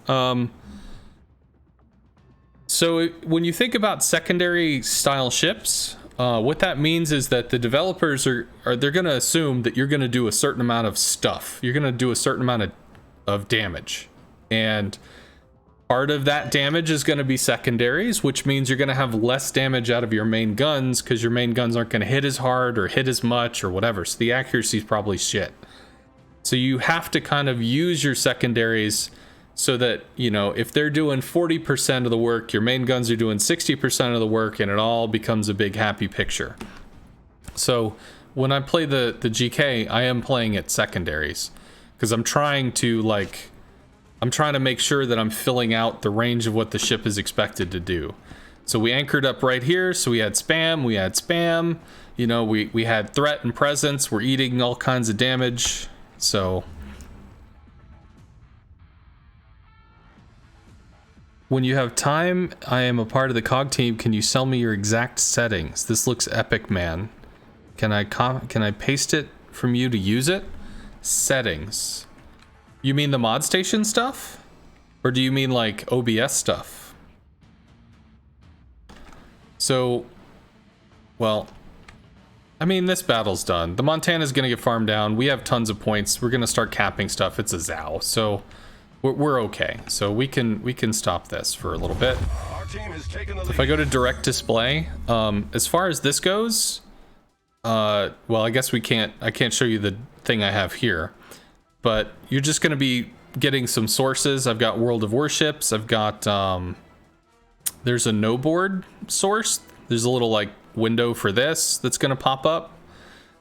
So when you think about secondary style ships, what that means is that the developers they're going to assume that you're going to do a certain amount of stuff. You're going to do a certain amount of damage. And part of that damage is going to be secondaries, which means you're going to have less damage out of your main guns because your main guns aren't going to hit as hard or hit as much or whatever. So the accuracy is probably shit. So you have to kind of use your secondaries so that, you know, if they're doing 40% of the work, your main guns are doing 60% of the work, and it all becomes a big happy picture. So when I play the GK, I am playing at secondaries because I'm trying to make sure that I'm filling out the range of what the ship is expected to do. So we anchored up right here, so we had spam, you know, we had threat and presence, we're eating all kinds of damage. So when you have time, I am a part of the COG team. Can you sell me your exact settings? This looks epic, man. Can I paste it from you to use it? Settings. You mean the mod station stuff? Or do you mean like OBS stuff? So, well, I mean, this battle's done. The Montana's gonna get farmed down. We have tons of points. We're gonna start capping stuff. It's a Zao, so we're okay. So we can stop this for a little bit. Our team has taken the lead. If I go to direct display, as far as this goes, well, I guess I can't show you the thing I have here, but you're just gonna be getting some sources. I've got World of Warships. I've got, there's a no board source. There's a little like window for this that's gonna pop up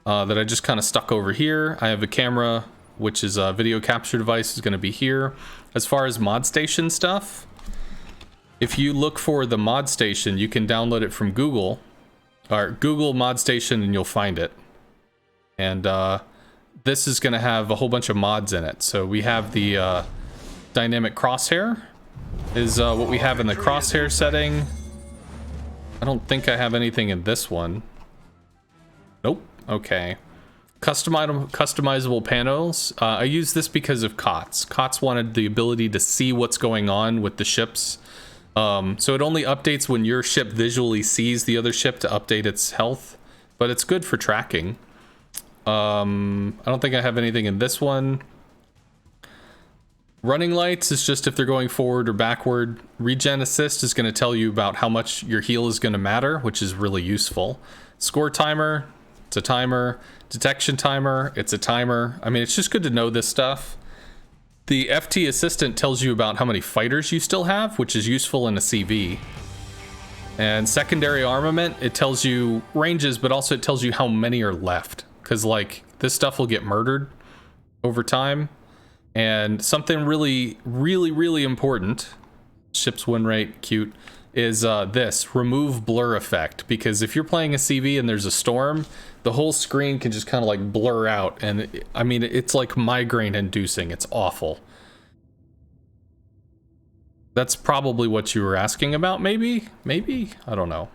that I just kind of stuck over here. I have a camera, which is a video capture device, is gonna be here. As far as mod station stuff, if you look for the mod station, you can download it from Google, or Google mod station, and you'll find it. And this is gonna have a whole bunch of mods in it. So we have the dynamic crosshair is what we have in the crosshair setting. I don't think I have anything in this one. Nope. Okay. Customizable panels. I use this because of COTS. COTS wanted the ability to see what's going on with the ships. So it only updates when your ship visually sees the other ship to update its health, but it's good for tracking. I don't think I have anything in this one. Running lights is just if they're going forward or backward. Regen assist is going to tell you about how much your heal is going to matter, which is really useful. Score timer, it's a timer. Detection timer, it's a timer. I mean, it's just good to know this stuff. The FT assistant tells you about how many fighters you still have, which is useful in a CV. And secondary armament, it tells you ranges, but also it tells you how many are left. Because, like, this stuff will get murdered over time. And something really, really, really important, ship's win rate, cute, is this, remove blur effect. Because if you're playing a CV and there's a storm, the whole screen can just kind of like blur out. And I mean, it's like migraine inducing. It's awful. That's probably what you were asking about, maybe? Maybe? I don't know.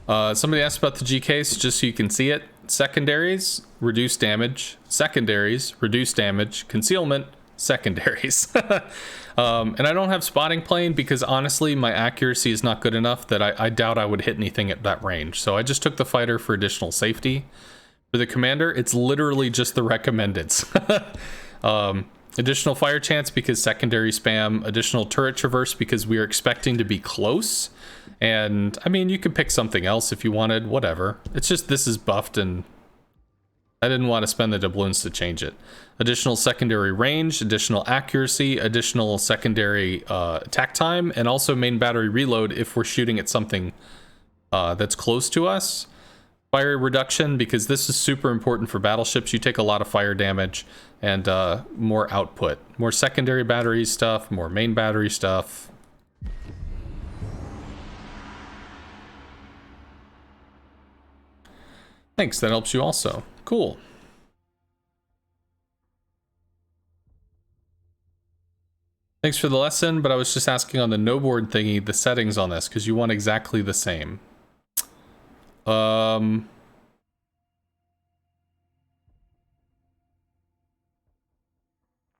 Somebody asked about the G case, just so you can see it. Secondaries, reduce damage. Secondaries, reduce damage. Concealment, secondaries. And I don't have spotting plane because honestly my accuracy is not good enough that I doubt I would hit anything at that range. So I just took the fighter for additional safety. For the commander, it's literally just the recommendeds. Additional fire chance because secondary spam. Additional turret traverse because we are expecting to be close. And I mean, you could pick something else if you wanted, whatever. It's just this is buffed and I didn't want to spend the doubloons to change it. Additional secondary range, additional accuracy, additional secondary attack time, and also main battery reload if we're shooting at something that's close to us. Fire reduction, because this is super important for battleships. You take a lot of fire damage and more output. More secondary battery stuff, more main battery stuff. Thanks, that helps you also. Cool. Thanks for the lesson, but I was just asking on the no board thingy, the settings on this, because you want exactly the same.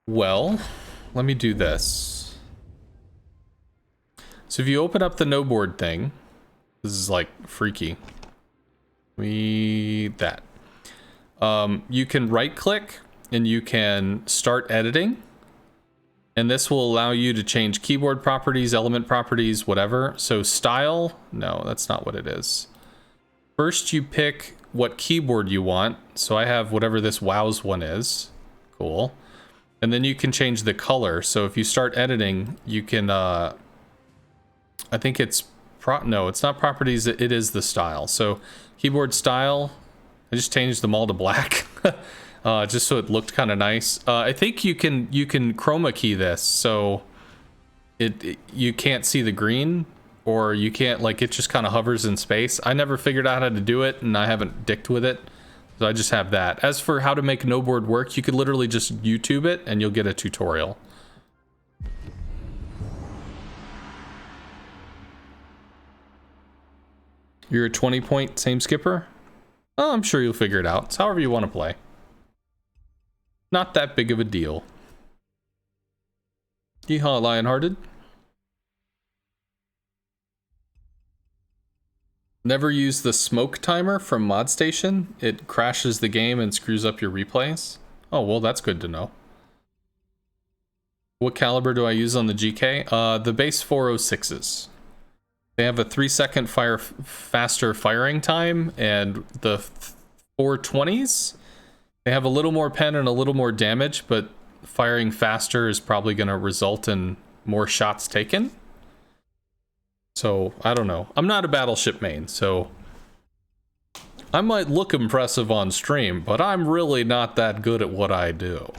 Well, let me do this. So if you open up the no board thing, this is like freaky. That. You can right click and you can start editing. And this will allow you to change keyboard properties, element properties, whatever. So style, no, that's not what it is. First you pick what keyboard you want. So I have whatever this WoW's one is. Cool. And then you can change the color. So if you start editing, you can, I think it's, no, it's not properties, it is the style. So keyboard style, I just changed them all to black. Just so it looked kind of nice. I think you can chroma key this, so you can't see the green, or you can't, like, it just kind of hovers in space. I never figured out how to do it, and I haven't dicked with it, so I just have that. As for how to make no board work, you could literally just YouTube it, and you'll get a tutorial. You're a 20-point same skipper? Oh, I'm sure you'll figure it out. It's however you want to play. Not that big of a deal. Yeehaw, Lionhearted. Never use the smoke timer from Mod Station. It crashes the game and screws up your replays. Oh, well, that's good to know. What caliber do I use on the GK? The base 406s. They have a 3-second faster firing time, and the 420s, they have a little more pen and a little more damage, but firing faster is probably going to result in more shots taken. So, I don't know. I'm not a Battleship main, so I might look impressive on stream, but I'm really not that good at what I do.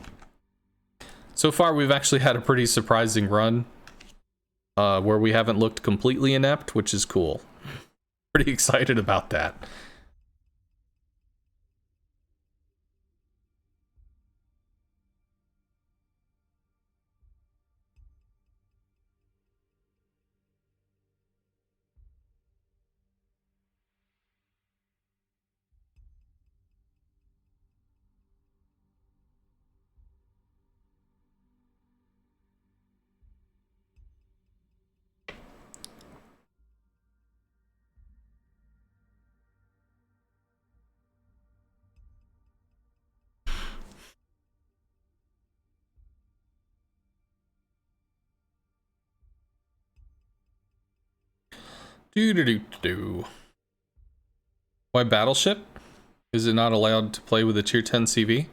So far, we've actually had a pretty surprising run where we haven't looked completely inept, which is cool. Pretty excited about that. Do. Why Battleship? Is it not allowed to play with a tier 10 CV?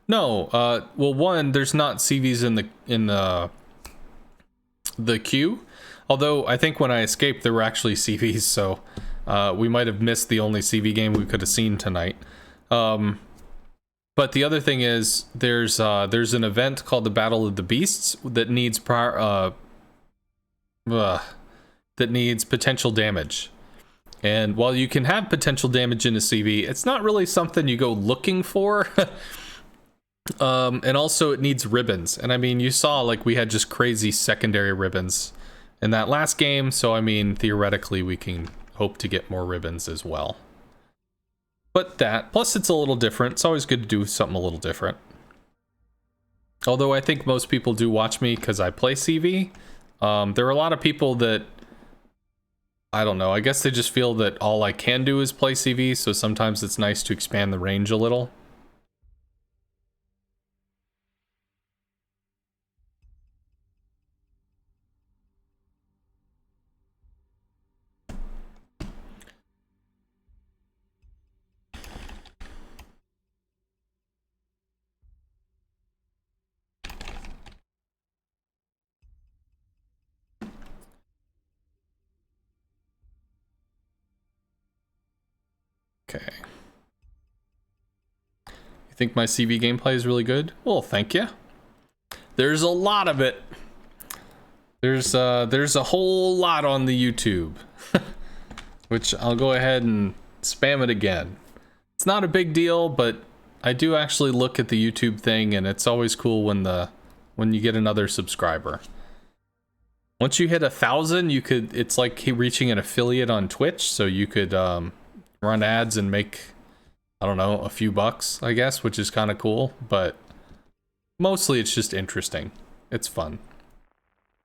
No. Well, one, there's not CVs in the queue. Although I think when I escaped, there were actually CVs, so we might have missed the only CV game we could have seen tonight. But the other thing is, there's an event called the Battle of the Beasts that needs potential damage. And while you can have potential damage in a CV, it's not really something you go looking for. And also it needs ribbons. And I mean, you saw like we had just crazy secondary ribbons in that last game. So I mean, theoretically we can hope to get more ribbons as well. But that, plus it's a little different. It's always good to do something a little different. Although I think most people do watch me because I play CV. There are a lot of people that, I don't know, I guess they just feel that all I can do is play CV, so sometimes it's nice to expand the range a little. Okay. You think my CV gameplay is really good? Well, thank you. There's a lot of it. There's a whole lot on the YouTube. Which I'll go ahead and spam it again. It's not a big deal, but I do actually look at the YouTube thing, and it's always cool when you get another subscriber. Once you hit 1,000, it's like reaching an affiliate on Twitch, so you could run ads and make, I don't know, a few bucks, I guess, which is kind of cool, but mostly it's just interesting. It's fun.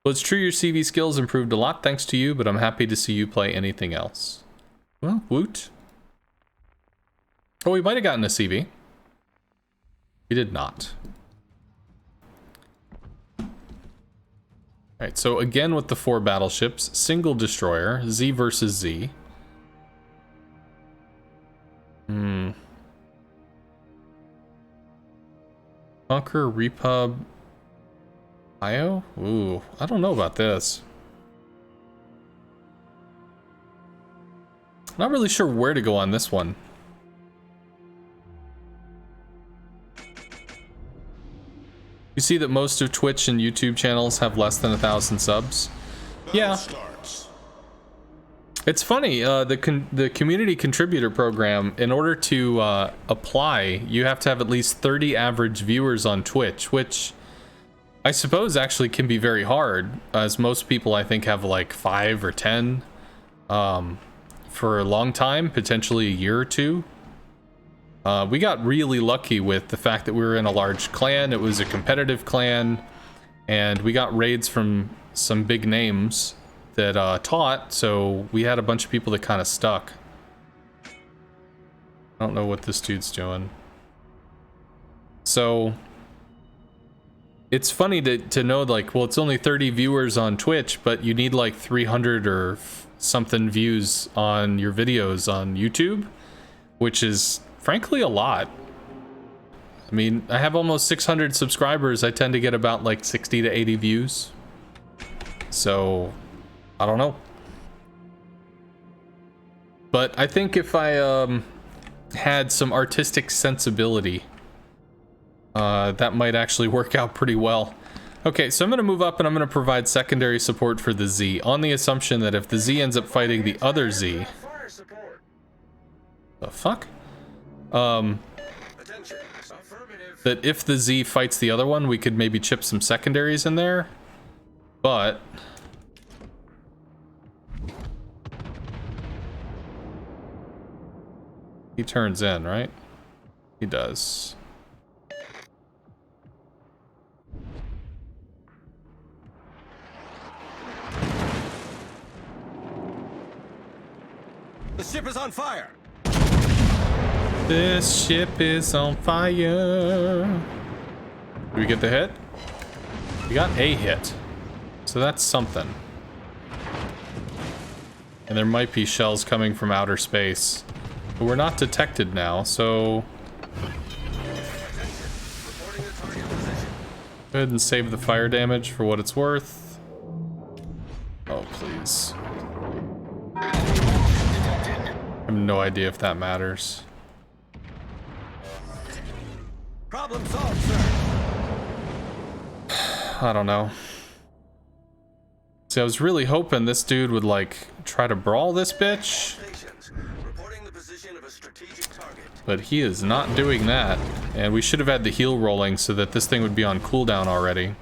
Well, it's true your CV skills improved a lot thanks to you, but I'm happy to see you play anything else. Well, woot. Oh, we might have gotten a CV. We did not. Alright, so again with the 4 battleships, single destroyer, Z versus Z. Conquer, Repub, IO? Ooh, I don't know about this. Not really sure where to go on this one. You see that most of Twitch and YouTube channels have less than 1,000 subs? Yeah. It's funny, the community contributor program, in order to apply, you have to have at least 30 average viewers on Twitch, which I suppose actually can be very hard, as most people I think have like 5 or 10 for a long time, potentially a year or two. We got really lucky with the fact that we were in a large clan. It was a competitive clan, and we got raids from some big names that taught, so we had a bunch of people that kind of stuck. I don't know what this dude's doing. So it's funny to know, like, well, it's only 30 viewers on Twitch, but you need like 300 or something views on your videos on YouTube, which is frankly a lot. I mean, I have almost 600 subscribers. I tend to get about like 60 to 80 views. So, I don't know. But I think if I had some artistic sensibility, that might actually work out pretty well. Okay, so I'm going to move up and I'm going to provide secondary support for the Z, on the assumption that if the Z ends up fighting the other Z... The fuck? That if the Z fights the other one, we could maybe chip some secondaries in there. But... he turns in, right? He does. The ship is on fire! This ship is on fire. Did we get the hit? We got a hit. So that's something. And there might be shells coming from outer space. But we're not detected now, so... go ahead and save the fire damage for what it's worth. Oh, please. I have no idea if that matters. Problem solved, sir. I don't know. See, I was really hoping this dude would, like, try to brawl this bitch. But he is not doing that. And we should have had the heal rolling so that this thing would be on cooldown already.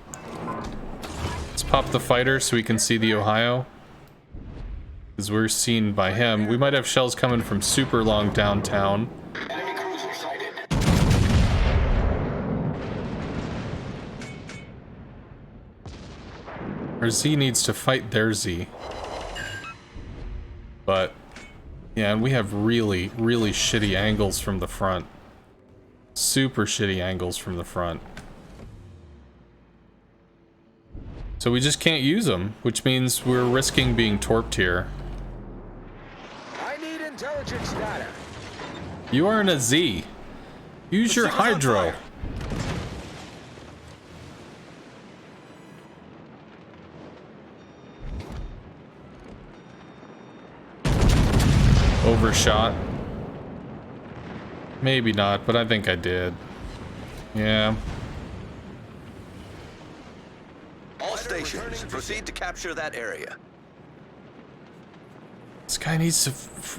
Let's pop the fighter so we can see the Ohio. Because we're seen by him. We might have shells coming from super long downtown. Enemy cruiser sighted. Our Z needs to fight their Z. But, yeah, and we have really, really shitty angles from the front. Super shitty angles from the front. So we just can't use them, which means we're risking being torped here. I need intelligence data. You are in a Z. Use your hydro. Overshot. Maybe not, but I think I did. Yeah. All stations, proceed to capture that area. This guy needs to...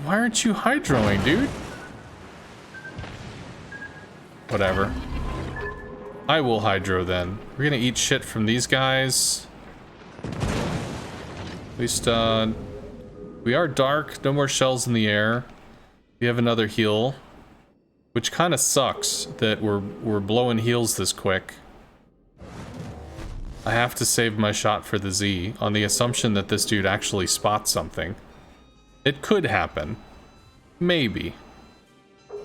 why aren't you hydroing, dude? Whatever. I will hydro then. We're gonna eat shit from these guys. At least, we are dark. No more shells in the air. We have another heal. Which kind of sucks that we're blowing heals this quick. I have to save my shot for the Z on the assumption that this dude actually spots something. It could happen. Maybe.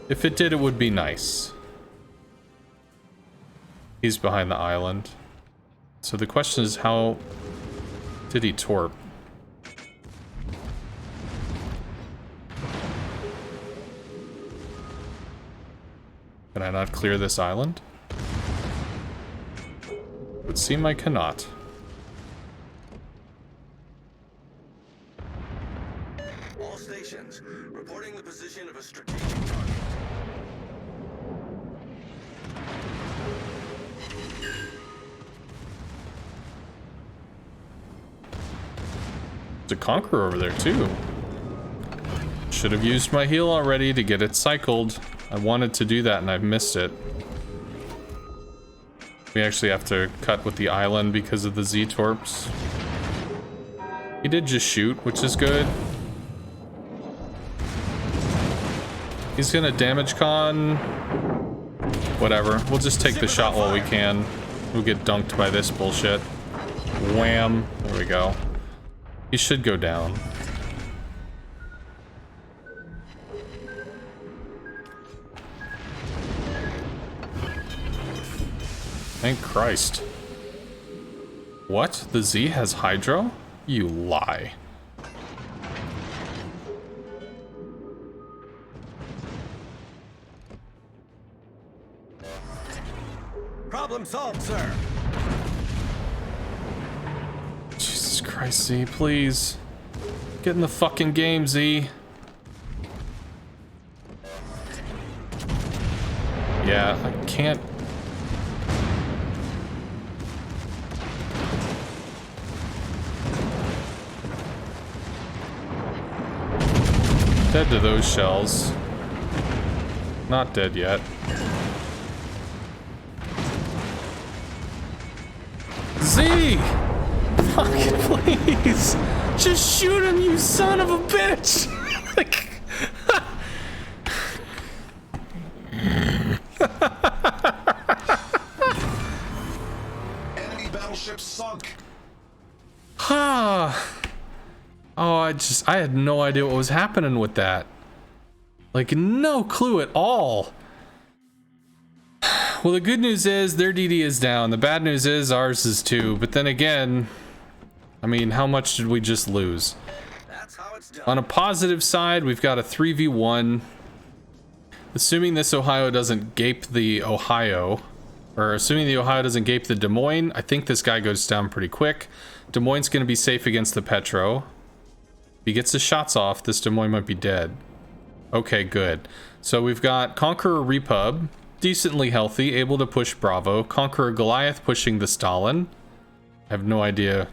If it did, it would be nice. He's behind the island. So the question is, how did he torp? Can I not clear this island? It would seem I cannot. All stations, reporting the position of a strategic target. There's a Conqueror over there too. Should have used my heal already to get it cycled. I wanted to do that and I've missed it. We actually have to cut with the island because of the Z-torps. He did just shoot, which is good. He's gonna damage con. Whatever. We'll just take the shot while we can. We'll get dunked by this bullshit. Wham. There we go. He should go down. Thank Christ. What? The Z has Hydro? You lie. Problem solved, sir. Jesus Christ, Z, please. Get in the fucking game, Z. Yeah, I can't. Dead to those shells. Not dead yet. Z! Fucking please! Just shoot him, you son of a bitch! Like... Enemy battleship sunk. Oh, I had no idea what was happening with that. Like, no clue at all. Well, the good news is their DD is down. The bad news is ours is too. But then again, I mean, how much did we just lose? That's how it's done. On a positive side, we've got a 3v1. Assuming this Ohio doesn't gape the Ohio, or assuming the Ohio doesn't gape the Des Moines, I think this guy goes down pretty quick. Des Moines going to be safe against the Petro. If he gets his shots off, this Des Moines might be dead. Okay, good. So we've got Conqueror Repub, decently healthy, able to push Bravo. Conqueror Goliath pushing the Stalin. I have no idea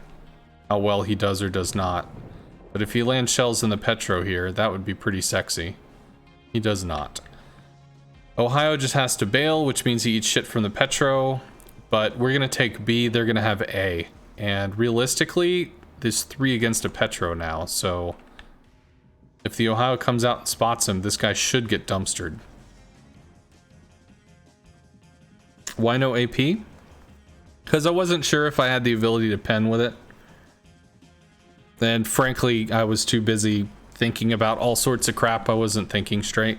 how well he does or does not. But if he lands shells in the Petro here, that would be pretty sexy. He does not. Ohio just has to bail, which means he eats shit from the Petro. But we're going to take B, they're going to have A. And realistically, there's 3 against a Petro now, so... if the Ohio comes out and spots him, this guy should get dumpstered. Why no AP? Because I wasn't sure if I had the ability to pen with it. And frankly, I was too busy thinking about all sorts of crap. I wasn't thinking straight.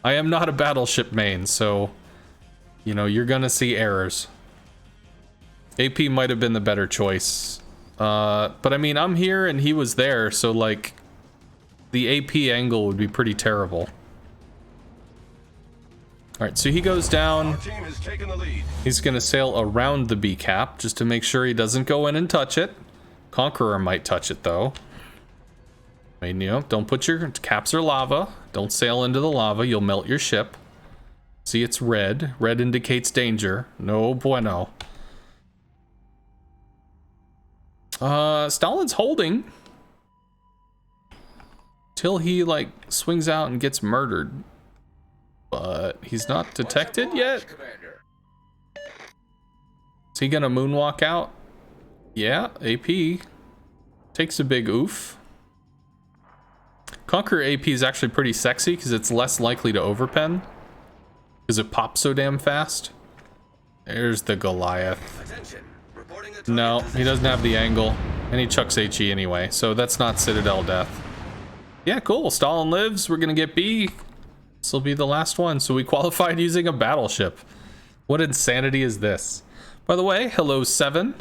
I am not a battleship main, so... you know, you're gonna see errors. AP might have been the better choice. But I mean, I'm here and he was there, so like... the AP angle would be pretty terrible. Alright, so he goes down. Our team has taken the lead. He's gonna sail around the B cap just to make sure he doesn't go in and touch it. Conqueror might touch it though. I mean, you know, don't put your caps are lava. Don't sail into the lava, you'll melt your ship. See, it's red. Red indicates danger. No bueno. Stalin's holding. Till he, like, swings out and gets murdered. But he's not detected yet? Is he gonna moonwalk out? Yeah, AP. Takes a big oof. Conqueror AP is actually pretty sexy because it's less likely to overpen. Because it pops so damn fast. There's the Goliath. No, he doesn't have the angle. And he chucks HE anyway, so that's not Citadel death. Yeah, cool. Stalin lives. We're gonna get B. This will be the last one. So we qualified using a battleship. What insanity is this? By the way, hello 7.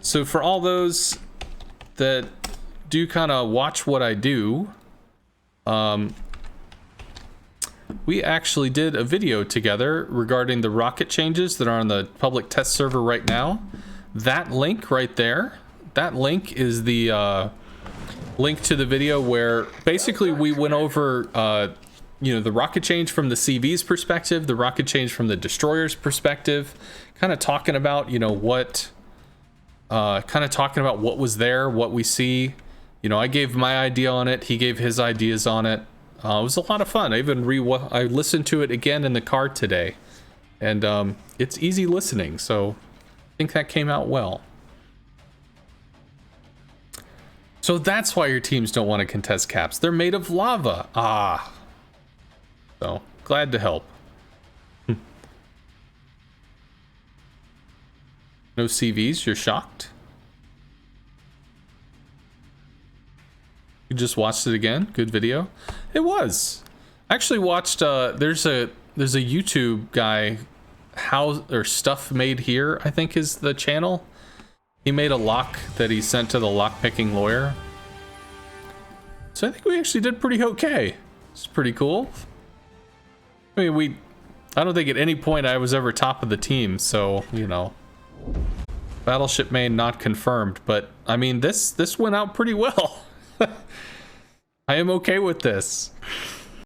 So for all those that do kind of watch what I do, we actually did a video together regarding the rocket changes that are on the public test server right now. That link right there, that link is the link to the video where basically we went over you know, the rocket change from the CV's perspective, the rocket change from the destroyer's perspective, kind of talking about, you know, what what was there, what we see. You know, I gave my idea on it, he gave his ideas on it. It was a lot of fun. I even I listened to it again in the car today, and it's easy listening, so I think that came out well. So that's why your teams don't want to contest caps. They're made of lava. Ah. So, glad to help. No CVs? You're shocked? You just watched it again? Good video? It was. I actually watched, there's a YouTube guy, Stuff Made Here, I think is the channel. He made a lock that he sent to the lock-picking lawyer. So I think we actually did pretty okay. It's pretty cool. I mean, I don't think at any point I was ever top of the team, so, you know. Battleship main not confirmed, but, I mean, this went out pretty well. I am okay with this.